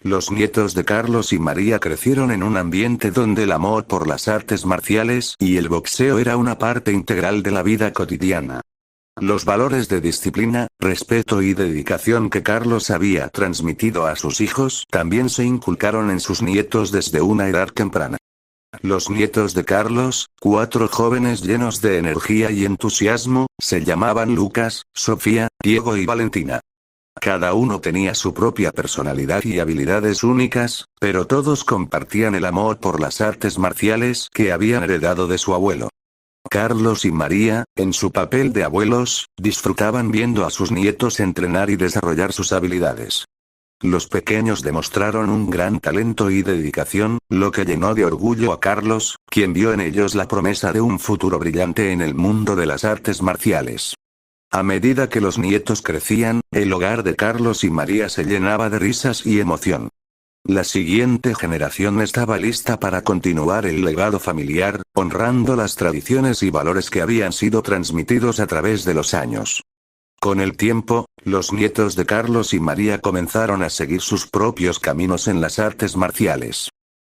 Los nietos de Carlos y María crecieron en un ambiente donde el amor por las artes marciales y el boxeo era una parte integral de la vida cotidiana. Los valores de disciplina, respeto y dedicación que Carlos había transmitido a sus hijos también se inculcaron en sus nietos desde una edad temprana. Los nietos de Carlos, 4 jóvenes llenos de energía y entusiasmo, se llamaban Lucas, Sofía, Diego y Valentina. Cada uno tenía su propia personalidad y habilidades únicas, pero todos compartían el amor por las artes marciales que habían heredado de su abuelo. Carlos y María, en su papel de abuelos, disfrutaban viendo a sus nietos entrenar y desarrollar sus habilidades. Los pequeños demostraron un gran talento y dedicación, lo que llenó de orgullo a Carlos, quien vio en ellos la promesa de un futuro brillante en el mundo de las artes marciales. A medida que los nietos crecían, el hogar de Carlos y María se llenaba de risas y emoción. La siguiente generación estaba lista para continuar el legado familiar, honrando las tradiciones y valores que habían sido transmitidos a través de los años. Con el tiempo, los nietos de Carlos y María comenzaron a seguir sus propios caminos en las artes marciales.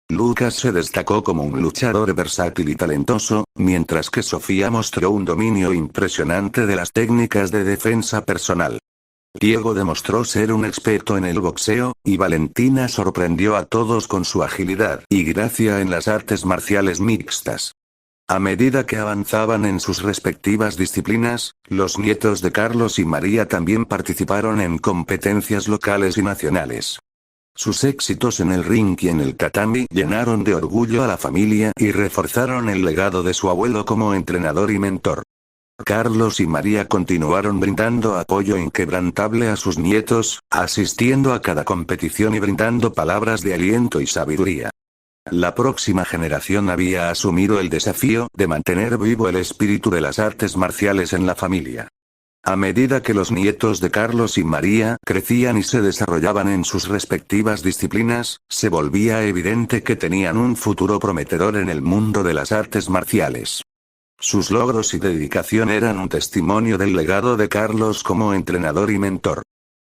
Lucas se destacó como un luchador versátil y talentoso, mientras que Sofía mostró un dominio impresionante de las técnicas de defensa personal. Diego demostró ser un experto en el boxeo, y Valentina sorprendió a todos con su agilidad y gracia en las artes marciales mixtas. A medida que avanzaban en sus respectivas disciplinas, los nietos de Carlos y María también participaron en competencias locales y nacionales. Sus éxitos en el ring y en el tatami llenaron de orgullo a la familia y reforzaron el legado de su abuelo como entrenador y mentor. Carlos y María continuaron brindando apoyo inquebrantable a sus nietos, asistiendo a cada competición y brindando palabras de aliento y sabiduría. La próxima generación había asumido el desafío de mantener vivo el espíritu de las artes marciales en la familia. A medida que los nietos de Carlos y María crecían y se desarrollaban en sus respectivas disciplinas, se volvía evidente que tenían un futuro prometedor en el mundo de las artes marciales. Sus logros y dedicación eran un testimonio del legado de Carlos como entrenador y mentor.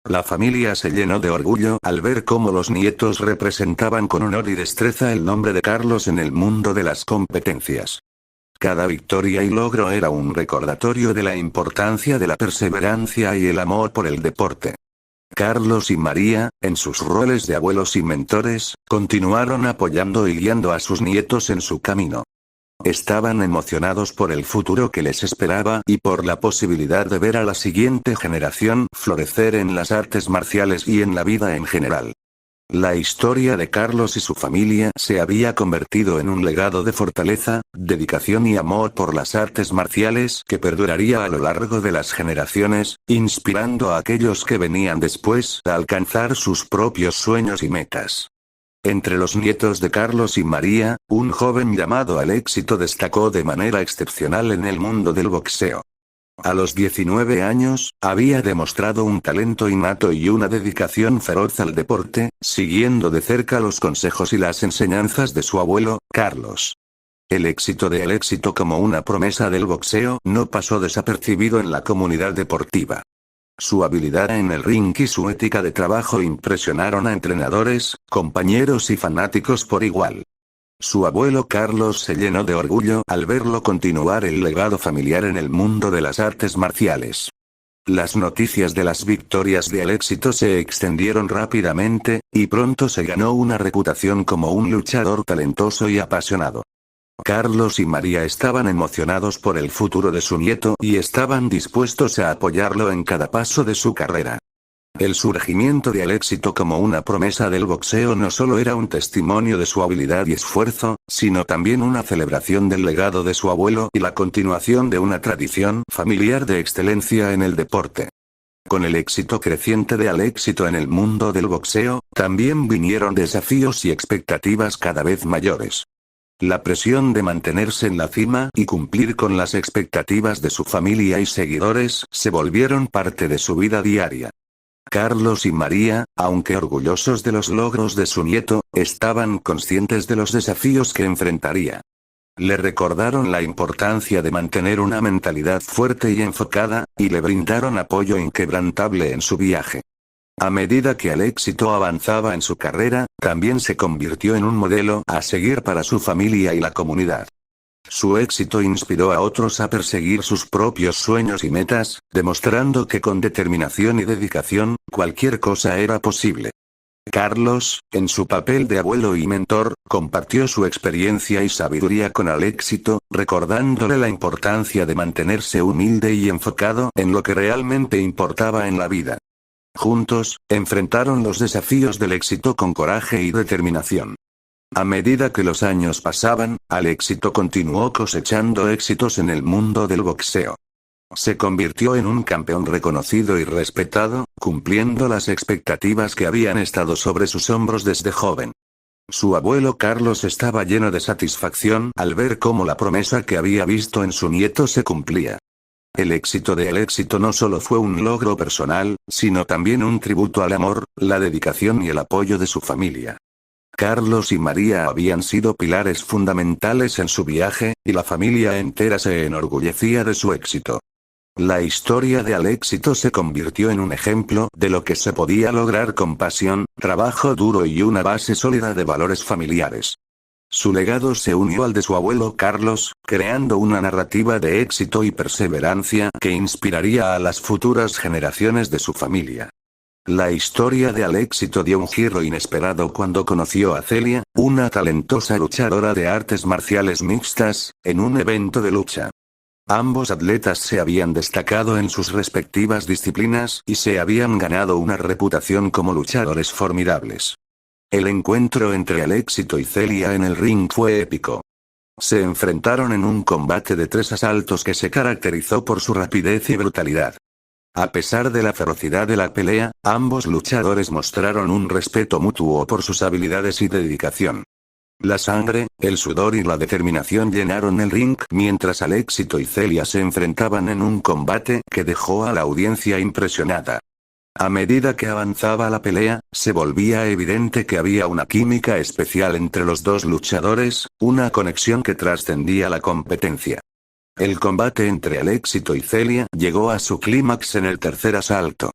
La familia se llenó de orgullo al ver cómo los nietos representaban con honor y destreza el nombre de Carlos en el mundo de las competencias. Cada victoria y logro era un recordatorio de la importancia de la perseverancia y el amor por el deporte. Carlos y María, en sus roles de abuelos y mentores, continuaron apoyando y guiando a sus nietos en su camino. Estaban emocionados por el futuro que les esperaba y por la posibilidad de ver a la siguiente generación florecer en las artes marciales y en la vida en general. La historia de Carlos y su familia se había convertido en un legado de fortaleza, dedicación y amor por las artes marciales que perduraría a lo largo de las generaciones, inspirando a aquellos que venían después a alcanzar sus propios sueños y metas. Entre los nietos de Carlos y María, un joven llamado al éxito destacó de manera excepcional en el mundo del boxeo. A los 19 años, había demostrado un talento innato y una dedicación feroz al deporte, siguiendo de cerca los consejos y las enseñanzas de su abuelo, Carlos. El éxito del éxito como una promesa del boxeo no pasó desapercibido en la comunidad deportiva. Su habilidad en el ring y su ética de trabajo impresionaron a entrenadores, compañeros y fanáticos por igual. Su abuelo Carlos se llenó de orgullo al verlo continuar el legado familiar en el mundo de las artes marciales. Las noticias de las victorias de Alexito se extendieron rápidamente, y pronto se ganó una reputación como un luchador talentoso y apasionado. Carlos y María estaban emocionados por el futuro de su nieto y estaban dispuestos a apoyarlo en cada paso de su carrera. El surgimiento de Alexito como una promesa del boxeo no solo era un testimonio de su habilidad y esfuerzo, sino también una celebración del legado de su abuelo y la continuación de una tradición familiar de excelencia en el deporte. Con el éxito creciente de Alexito en el mundo del boxeo, también vinieron desafíos y expectativas cada vez mayores. La presión de mantenerse en la cima y cumplir con las expectativas de su familia y seguidores se volvieron parte de su vida diaria. Carlos y María, aunque orgullosos de los logros de su nieto, estaban conscientes de los desafíos que enfrentaría. Le recordaron la importancia de mantener una mentalidad fuerte y enfocada, y le brindaron apoyo inquebrantable en su viaje. A medida que Alexito avanzaba en su carrera, también se convirtió en un modelo a seguir para su familia y la comunidad. Su éxito inspiró a otros a perseguir sus propios sueños y metas, demostrando que con determinación y dedicación, cualquier cosa era posible. Carlos, en su papel de abuelo y mentor, compartió su experiencia y sabiduría con Alexito, recordándole la importancia de mantenerse humilde y enfocado en lo que realmente importaba en la vida. Juntos, enfrentaron los desafíos del éxito con coraje y determinación. A medida que los años pasaban, Alexito continuó cosechando éxitos en el mundo del boxeo. Se convirtió en un campeón reconocido y respetado, cumpliendo las expectativas que habían estado sobre sus hombros desde joven. Su abuelo Carlos estaba lleno de satisfacción al ver cómo la promesa que había visto en su nieto se cumplía. El éxito de Alexito no solo fue un logro personal, sino también un tributo al amor, la dedicación y el apoyo de su familia. Carlos y María habían sido pilares fundamentales en su viaje, y la familia entera se enorgullecía de su éxito. La historia de Alexito se convirtió en un ejemplo de lo que se podía lograr con pasión, trabajo duro y una base sólida de valores familiares. Su legado se unió al de su abuelo Carlos, creando una narrativa de éxito y perseverancia que inspiraría a las futuras generaciones de su familia. La historia de Alexito dio un giro inesperado cuando conoció a Celia, una talentosa luchadora de artes marciales mixtas, en un evento de lucha. Ambos atletas se habían destacado en sus respectivas disciplinas y se habían ganado una reputación como luchadores formidables. El encuentro entre Alexito y Celia en el ring fue épico. Se enfrentaron en un combate de 3 asaltos que se caracterizó por su rapidez y brutalidad. A pesar de la ferocidad de la pelea, ambos luchadores mostraron un respeto mutuo por sus habilidades y dedicación. La sangre, el sudor y la determinación llenaron el ring mientras Alexito y Celia se enfrentaban en un combate que dejó a la audiencia impresionada. A medida que avanzaba la pelea, se volvía evidente que había una química especial entre los dos luchadores, una conexión que trascendía la competencia. El combate entre Alexito y Celia llegó a su clímax en el tercer asalto.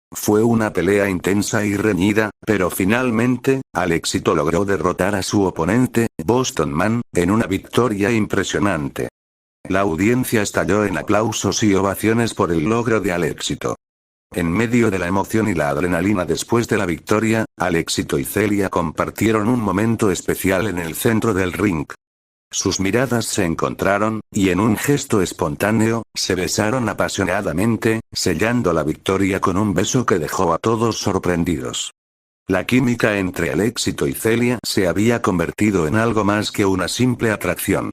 Fue una pelea intensa y reñida, pero finalmente, Alexito logró derrotar a su oponente, Boston Man, en una victoria impresionante. La audiencia estalló en aplausos y ovaciones por el logro de Alexito. En medio de la emoción y la adrenalina después de la victoria, Alexito y Celia compartieron un momento especial en el centro del ring. Sus miradas se encontraron, y en un gesto espontáneo, se besaron apasionadamente, sellando la victoria con un beso que dejó a todos sorprendidos. La química entre Alexito y Celia se había convertido en algo más que una simple atracción.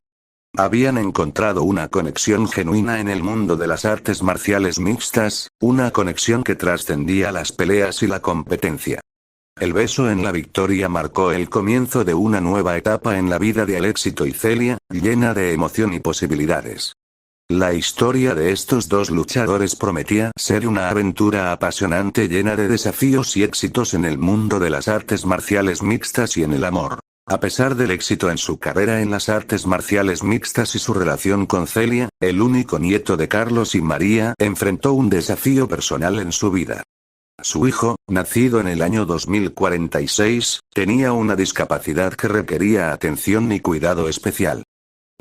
Habían encontrado una conexión genuina en el mundo de las artes marciales mixtas, una conexión que trascendía las peleas y la competencia. El beso en la victoria marcó el comienzo de una nueva etapa en la vida de Alexito y Celia, llena de emoción y posibilidades. La historia de estos dos luchadores prometía ser una aventura apasionante llena de desafíos y éxitos en el mundo de las artes marciales mixtas y en el amor. A pesar del éxito en su carrera en las artes marciales mixtas y su relación con Celia, el único nieto de Carlos y María enfrentó un desafío personal en su vida. Su hijo, nacido en el año 2046, tenía una discapacidad que requería atención y cuidado especial.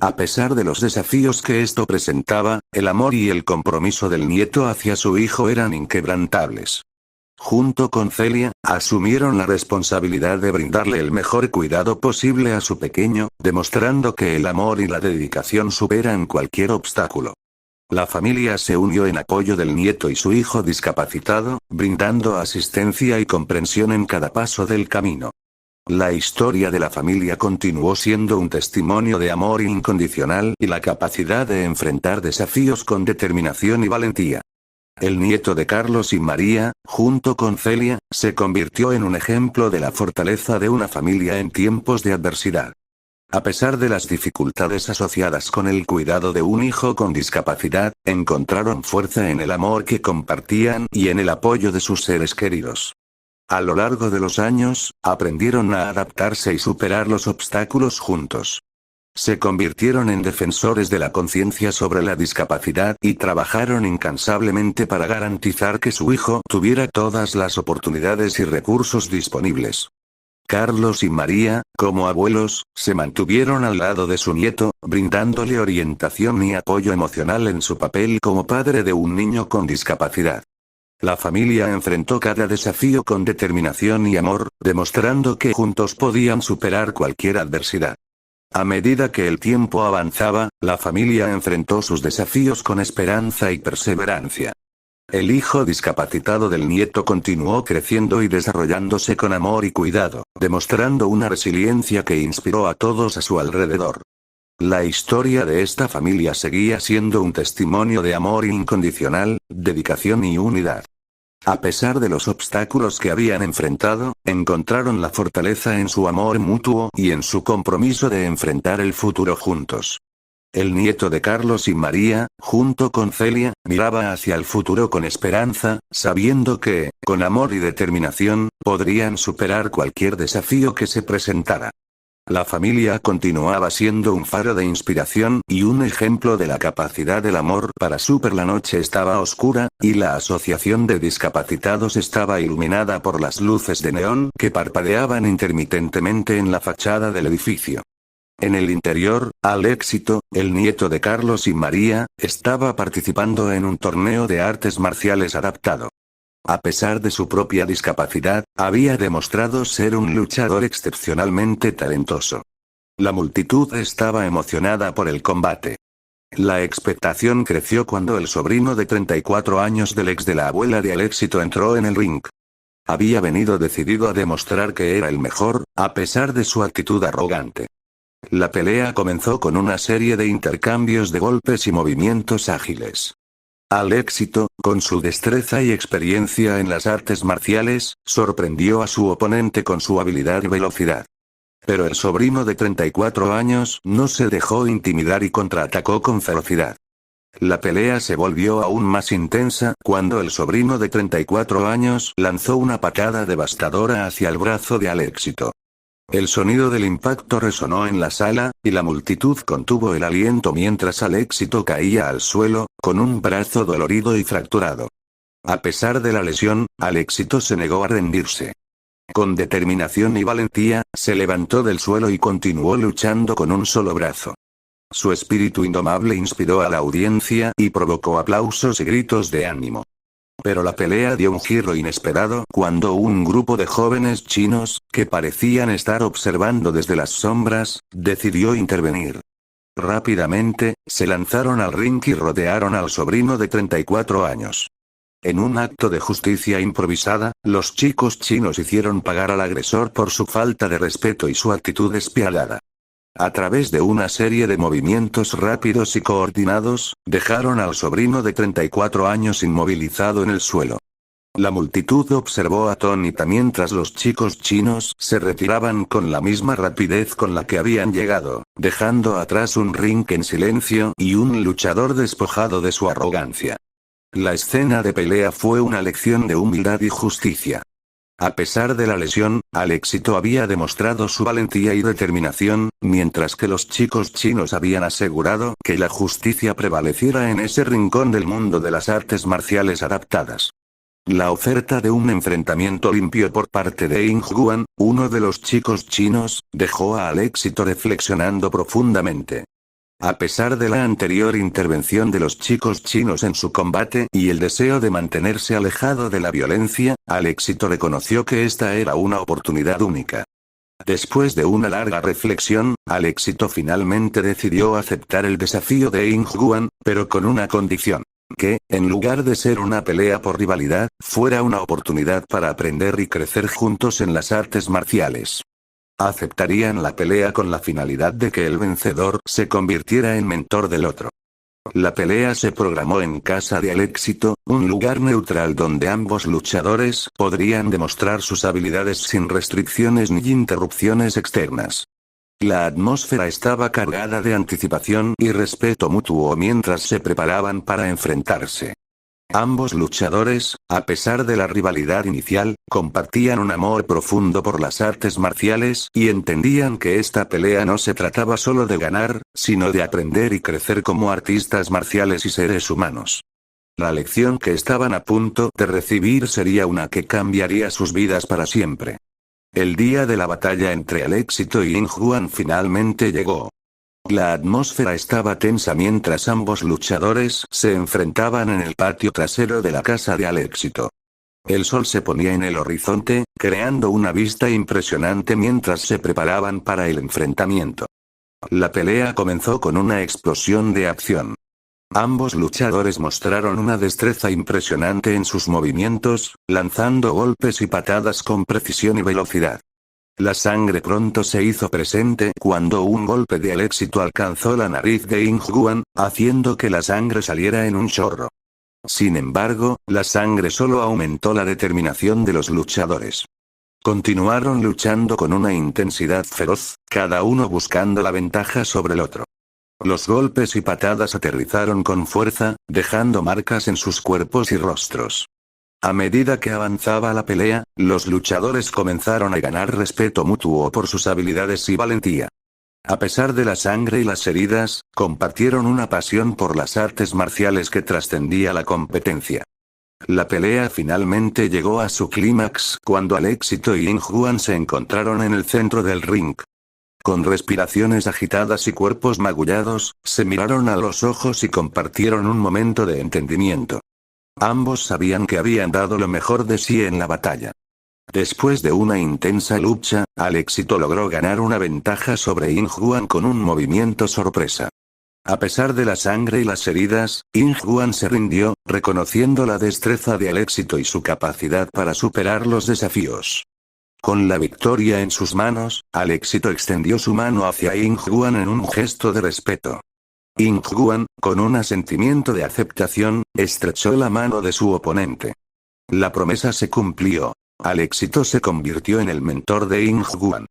A pesar de los desafíos que esto presentaba, el amor y el compromiso del nieto hacia su hijo eran inquebrantables. Junto con Celia, asumieron la responsabilidad de brindarle el mejor cuidado posible a su pequeño, demostrando que el amor y la dedicación superan cualquier obstáculo. La familia se unió en apoyo del nieto y su hijo discapacitado, brindando asistencia y comprensión en cada paso del camino. La historia de la familia continuó siendo un testimonio de amor incondicional y la capacidad de enfrentar desafíos con determinación y valentía. El nieto de Carlos y María, junto con Celia, se convirtió en un ejemplo de la fortaleza de una familia en tiempos de adversidad. A pesar de las dificultades asociadas con el cuidado de un hijo con discapacidad, encontraron fuerza en el amor que compartían y en el apoyo de sus seres queridos. A lo largo de los años, aprendieron a adaptarse y superar los obstáculos juntos. Se convirtieron en defensores de la conciencia sobre la discapacidad y trabajaron incansablemente para garantizar que su hijo tuviera todas las oportunidades y recursos disponibles. Carlos y María, como abuelos, se mantuvieron al lado de su nieto, brindándole orientación y apoyo emocional en su papel como padre de un niño con discapacidad. La familia enfrentó cada desafío con determinación y amor, demostrando que juntos podían superar cualquier adversidad. A medida que el tiempo avanzaba, la familia enfrentó sus desafíos con esperanza y perseverancia. El hijo discapacitado del nieto continuó creciendo y desarrollándose con amor y cuidado, demostrando una resiliencia que inspiró a todos a su alrededor. La historia de esta familia seguía siendo un testimonio de amor incondicional, dedicación y unidad. A pesar de los obstáculos que habían enfrentado, encontraron la fortaleza en su amor mutuo y en su compromiso de enfrentar el futuro juntos. El nieto de Carlos y María, junto con Celia, miraba hacia el futuro con esperanza, sabiendo que, con amor y determinación, podrían superar cualquier desafío que se presentara. La familia continuaba siendo un faro de inspiración y un ejemplo de la capacidad del amor para superar. La noche estaba oscura, y la asociación de discapacitados estaba iluminada por las luces de neón que parpadeaban intermitentemente en la fachada del edificio. En el interior, Alexito, el nieto de Carlos y María, estaba participando en un torneo de artes marciales adaptado. A pesar de su propia discapacidad, había demostrado ser un luchador excepcionalmente talentoso. La multitud estaba emocionada por el combate. La expectación creció cuando el sobrino de 34 años del ex de la abuela de Alexito entró en el ring. Había venido decidido a demostrar que era el mejor, a pesar de su actitud arrogante. La pelea comenzó con una serie de intercambios de golpes y movimientos ágiles. Alexito, con su destreza y experiencia en las artes marciales, sorprendió a su oponente con su habilidad y velocidad. Pero el sobrino de 34 años no se dejó intimidar y contraatacó con ferocidad. La pelea se volvió aún más intensa cuando el sobrino de 34 años lanzó una patada devastadora hacia el brazo de Alexito. El sonido del impacto resonó en la sala, y la multitud contuvo el aliento mientras Alexito caía al suelo, con un brazo dolorido y fracturado. A pesar de la lesión, Alexito se negó a rendirse. Con determinación y valentía, se levantó del suelo y continuó luchando con un solo brazo. Su espíritu indomable inspiró a la audiencia y provocó aplausos y gritos de ánimo. Pero la pelea dio un giro inesperado cuando un grupo de jóvenes chinos, que parecían estar observando desde las sombras, decidió intervenir. Rápidamente, se lanzaron al ring y rodearon al sobrino de 34 años. En un acto de justicia improvisada, los chicos chinos hicieron pagar al agresor por su falta de respeto y su actitud despiadada. A través de una serie de movimientos rápidos y coordinados, dejaron al sobrino de 34 años inmovilizado en el suelo. La multitud observó atónita mientras los chicos chinos se retiraban con la misma rapidez con la que habían llegado, dejando atrás un ring en silencio y un luchador despojado de su arrogancia. La escena de pelea fue una lección de humildad y justicia. A pesar de la lesión, Alexito había demostrado su valentía y determinación, mientras que los chicos chinos habían asegurado que la justicia prevaleciera en ese rincón del mundo de las artes marciales adaptadas. La oferta de un enfrentamiento limpio por parte de Ying Guan, uno de los chicos chinos, dejó a Alexito reflexionando profundamente. A pesar de la anterior intervención de los chicos chinos en su combate y el deseo de mantenerse alejado de la violencia, Alexito reconoció que esta era una oportunidad única. Después de una larga reflexión, Alexito finalmente decidió aceptar el desafío de Ying Huan, pero con una condición. Que, en lugar de ser una pelea por rivalidad, fuera una oportunidad para aprender y crecer juntos en las artes marciales. Aceptarían la pelea con la finalidad de que el vencedor se convirtiera en mentor del otro. La pelea se programó en casa de Alexito, un lugar neutral donde ambos luchadores podrían demostrar sus habilidades sin restricciones ni interrupciones externas. La atmósfera estaba cargada de anticipación y respeto mutuo mientras se preparaban para enfrentarse. Ambos luchadores, a pesar de la rivalidad inicial, compartían un amor profundo por las artes marciales y entendían que esta pelea no se trataba solo de ganar, sino de aprender y crecer como artistas marciales y seres humanos. La lección que estaban a punto de recibir sería una que cambiaría sus vidas para siempre. El día de la batalla entre Alexito y Ying Huan finalmente llegó. La atmósfera estaba tensa mientras ambos luchadores se enfrentaban en el patio trasero de la casa de Alexito. El sol se ponía en el horizonte, creando una vista impresionante mientras se preparaban para el enfrentamiento. La pelea comenzó con una explosión de acción. Ambos luchadores mostraron una destreza impresionante en sus movimientos, lanzando golpes y patadas con precisión y velocidad. La sangre pronto se hizo presente cuando un golpe de Alexito alcanzó la nariz de Ying Huan, haciendo que la sangre saliera en un chorro. Sin embargo, la sangre solo aumentó la determinación de los luchadores. Continuaron luchando con una intensidad feroz, cada uno buscando la ventaja sobre el otro. Los golpes y patadas aterrizaron con fuerza, dejando marcas en sus cuerpos y rostros. A medida que avanzaba la pelea, los luchadores comenzaron a ganar respeto mutuo por sus habilidades y valentía. A pesar de la sangre y las heridas, compartieron una pasión por las artes marciales que trascendía la competencia. La pelea finalmente llegó a su clímax cuando Alexito y Ying Huan se encontraron en el centro del ring. Con respiraciones agitadas y cuerpos magullados, se miraron a los ojos y compartieron un momento de entendimiento. Ambos sabían que habían dado lo mejor de sí en la batalla. Después de una intensa lucha, Alexito logró ganar una ventaja sobre Ying Huan con un movimiento sorpresa. A pesar de la sangre y las heridas, Ying Huan se rindió, reconociendo la destreza de Alexito y su capacidad para superar los desafíos. Con la victoria en sus manos, Alexito extendió su mano hacia Ying Huan en un gesto de respeto. Ying Huan, con un asentimiento de aceptación, estrechó la mano de su oponente. La promesa se cumplió. Alexito se convirtió en el mentor de Ying Huan.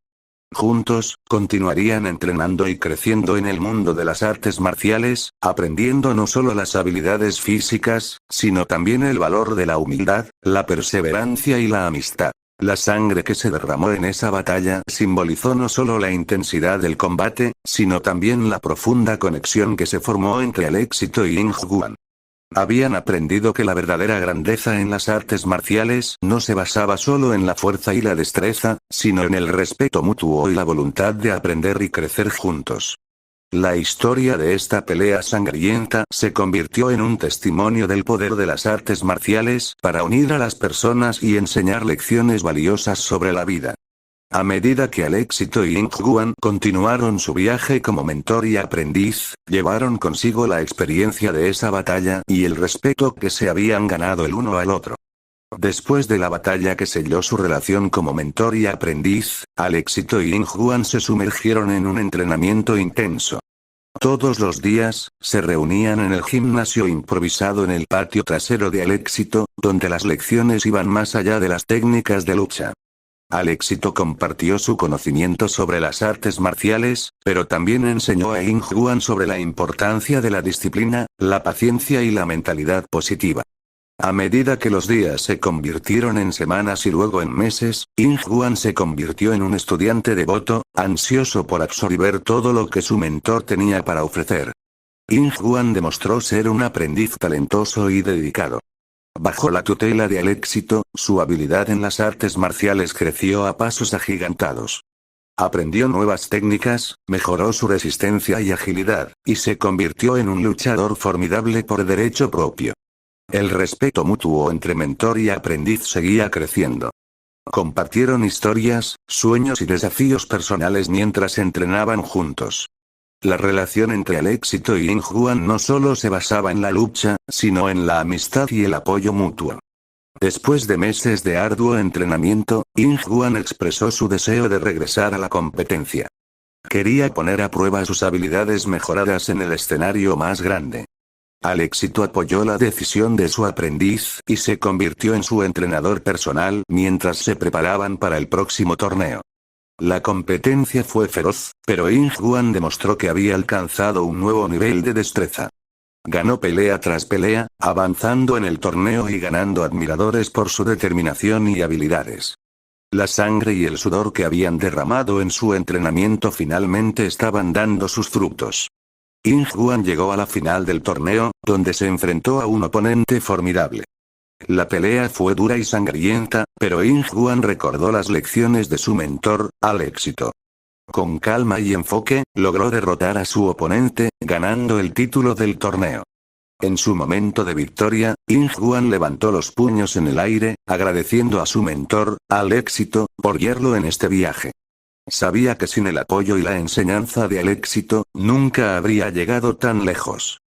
Juntos, continuarían entrenando y creciendo en el mundo de las artes marciales, aprendiendo no solo las habilidades físicas, sino también el valor de la humildad, la perseverancia y la amistad. La sangre que se derramó en esa batalla simbolizó no solo la intensidad del combate, sino también la profunda conexión que se formó entre Alexito y Ying Huan. Habían aprendido que la verdadera grandeza en las artes marciales no se basaba solo en la fuerza y la destreza, sino en el respeto mutuo y la voluntad de aprender y crecer juntos. La historia de esta pelea sangrienta se convirtió en un testimonio del poder de las artes marciales para unir a las personas y enseñar lecciones valiosas sobre la vida. A medida que Alexito y Ying Huan continuaron su viaje como mentor y aprendiz, llevaron consigo la experiencia de esa batalla y el respeto que se habían ganado el uno al otro. Después de la batalla que selló su relación como mentor y aprendiz, Alexito y Ying Huan se sumergieron en un entrenamiento intenso. Todos los días, se reunían en el gimnasio improvisado en el patio trasero de Alexito, donde las lecciones iban más allá de las técnicas de lucha. Alexito compartió su conocimiento sobre las artes marciales, pero también enseñó a Ying Huan sobre la importancia de la disciplina, la paciencia y la mentalidad positiva. A medida que los días se convirtieron en semanas y luego en meses, Ying Huan se convirtió en un estudiante devoto, ansioso por absorber todo lo que su mentor tenía para ofrecer. Ying Huan demostró ser un aprendiz talentoso y dedicado. Bajo la tutela de Alexito, su habilidad en las artes marciales creció a pasos agigantados. Aprendió nuevas técnicas, mejoró su resistencia y agilidad, y se convirtió en un luchador formidable por derecho propio. El respeto mutuo entre mentor y aprendiz seguía creciendo. Compartieron historias, sueños y desafíos personales mientras entrenaban juntos. La relación entre Alexito y Ying Huan no solo se basaba en la lucha, sino en la amistad y el apoyo mutuo. Después de meses de arduo entrenamiento, Ying Huan expresó su deseo de regresar a la competencia. Quería poner a prueba sus habilidades mejoradas en el escenario más grande. Alexito apoyó la decisión de su aprendiz y se convirtió en su entrenador personal mientras se preparaban para el próximo torneo. La competencia fue feroz, pero Ying Huan demostró que había alcanzado un nuevo nivel de destreza. Ganó pelea tras pelea, avanzando en el torneo y ganando admiradores por su determinación y habilidades. La sangre y el sudor que habían derramado en su entrenamiento finalmente estaban dando sus frutos. Ying Huan llegó a la final del torneo, donde se enfrentó a un oponente formidable. La pelea fue dura y sangrienta, pero Ying Huan recordó las lecciones de su mentor, Alexito. Con calma y enfoque, logró derrotar a su oponente, ganando el título del torneo. En su momento de victoria, Ying Huan levantó los puños en el aire, agradeciendo a su mentor, Alexito, por guiarlo en este viaje. Sabía que sin el apoyo y la enseñanza de Alexito, nunca habría llegado tan lejos.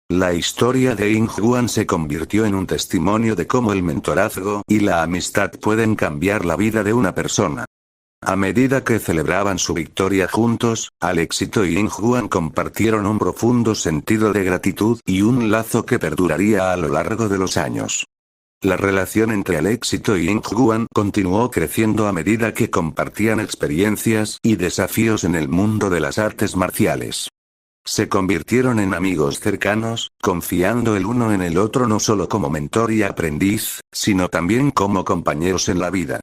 La historia de Ying Huan se convirtió en un testimonio de cómo el mentorazgo y la amistad pueden cambiar la vida de una persona. A medida que celebraban su victoria juntos, Alexito y Ying Huan compartieron un profundo sentido de gratitud y un lazo que perduraría a lo largo de los años. La relación entre Alexito y Ying Huan continuó creciendo a medida que compartían experiencias y desafíos en el mundo de las artes marciales. Se convirtieron en amigos cercanos, confiando el uno en el otro no solo como mentor y aprendiz, sino también como compañeros en la vida.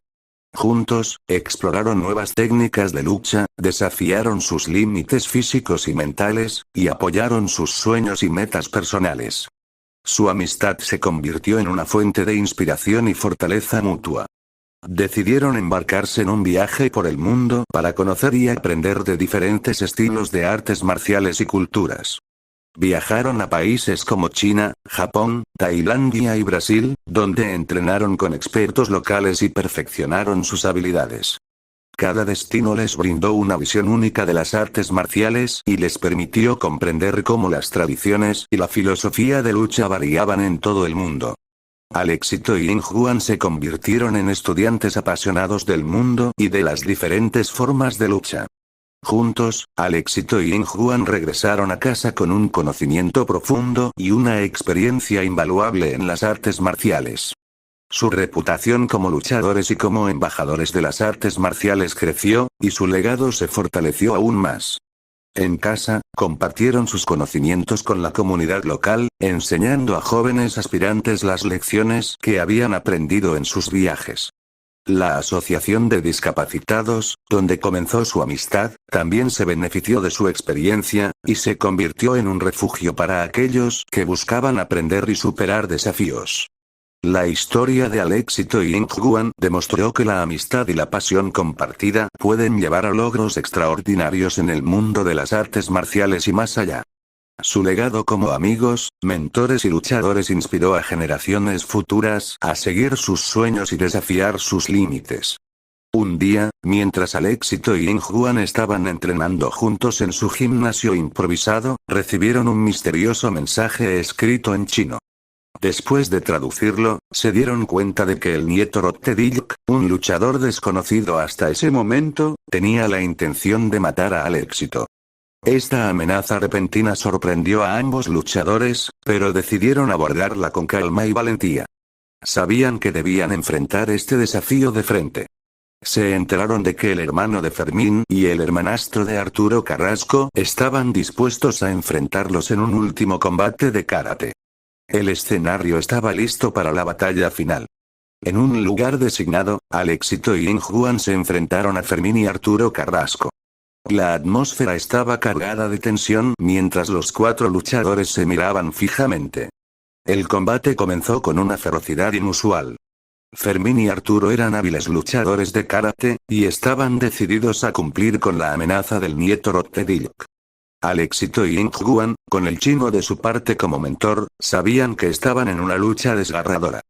Juntos, exploraron nuevas técnicas de lucha, desafiaron sus límites físicos y mentales, y apoyaron sus sueños y metas personales. Su amistad se convirtió en una fuente de inspiración y fortaleza mutua. Decidieron embarcarse en un viaje por el mundo para conocer y aprender de diferentes estilos de artes marciales y culturas. Viajaron a países como China, Japón, Tailandia y Brasil, donde entrenaron con expertos locales y perfeccionaron sus habilidades. Cada destino les brindó una visión única de las artes marciales y les permitió comprender cómo las tradiciones y la filosofía de lucha variaban en todo el mundo. Alexito y Ying Huan se convirtieron en estudiantes apasionados del mundo y de las diferentes formas de lucha. Juntos, Alexito y Ying Huan regresaron a casa con un conocimiento profundo y una experiencia invaluable en las artes marciales. Su reputación como luchadores y como embajadores de las artes marciales creció, y su legado se fortaleció aún más. En casa, compartieron sus conocimientos con la comunidad local, enseñando a jóvenes aspirantes las lecciones que habían aprendido en sus viajes. La Asociación de Discapacitados, donde comenzó su amistad, también se benefició de su experiencia, y se convirtió en un refugio para aquellos que buscaban aprender y superar desafíos. La historia de Alexito y Ying Huan demostró que la amistad y la pasión compartida pueden llevar a logros extraordinarios en el mundo de las artes marciales y más allá. Su legado como amigos, mentores y luchadores inspiró a generaciones futuras a seguir sus sueños y desafiar sus límites. Un día, mientras Alexito y Ying Huan estaban entrenando juntos en su gimnasio improvisado, recibieron un misterioso mensaje escrito en chino. Después de traducirlo, se dieron cuenta de que el nieto Rotterdilk, un luchador desconocido hasta ese momento, tenía la intención de matar a Alexito. Esta amenaza repentina sorprendió a ambos luchadores, pero decidieron abordarla con calma y valentía. Sabían que debían enfrentar este desafío de frente. Se enteraron de que el hermano de Fermín y el hermanastro de Arturo Carrasco estaban dispuestos a enfrentarlos en un último combate de karate. El escenario estaba listo para la batalla final. En un lugar designado, Alexito y Ying Huan se enfrentaron a Fermín y Arturo Carrasco. La atmósfera estaba cargada de tensión mientras los cuatro luchadores se miraban fijamente. El combate comenzó con una ferocidad inusual. Fermín y Arturo eran hábiles luchadores de karate, y estaban decididos a cumplir con la amenaza del nieto Rotterdilk. Alexito y Ingwan, con el chino de su parte como mentor, sabían que estaban en una lucha desgarradora.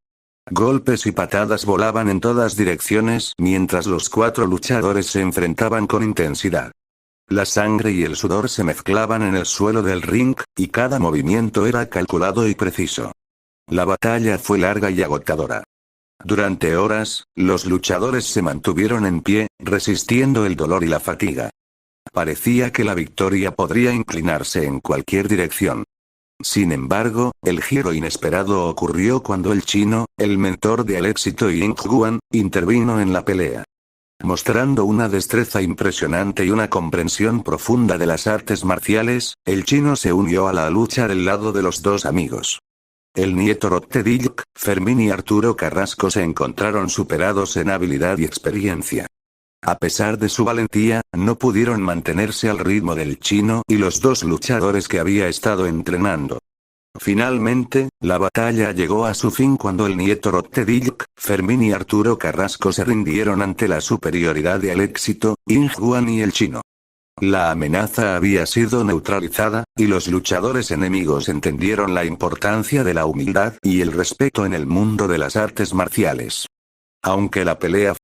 Golpes y patadas volaban en todas direcciones mientras los cuatro luchadores se enfrentaban con intensidad. La sangre y el sudor se mezclaban en el suelo del ring, y cada movimiento era calculado y preciso. La batalla fue larga y agotadora. Durante horas, los luchadores se mantuvieron en pie, resistiendo el dolor y la fatiga. Parecía que la victoria podría inclinarse en cualquier dirección. Sin embargo, el giro inesperado ocurrió cuando el chino, el mentor de Alexito y Ingwan, intervino en la pelea. Mostrando una destreza impresionante y una comprensión profunda de las artes marciales, el chino se unió a la lucha del lado de los dos amigos. El nieto Rotterdilk, Fermín y Arturo Carrasco se encontraron superados en habilidad y experiencia. A pesar de su valentía, no pudieron mantenerse al ritmo del chino y los dos luchadores que había estado entrenando. Finalmente, la batalla llegó a su fin cuando el nieto Rotterdilk, Fermín y Arturo Carrasco se rindieron ante la superioridad de Alexito, Ingwan y el chino. La amenaza había sido neutralizada, y los luchadores enemigos entendieron la importancia de la humildad y el respeto en el mundo de las artes marciales. Aunque la pelea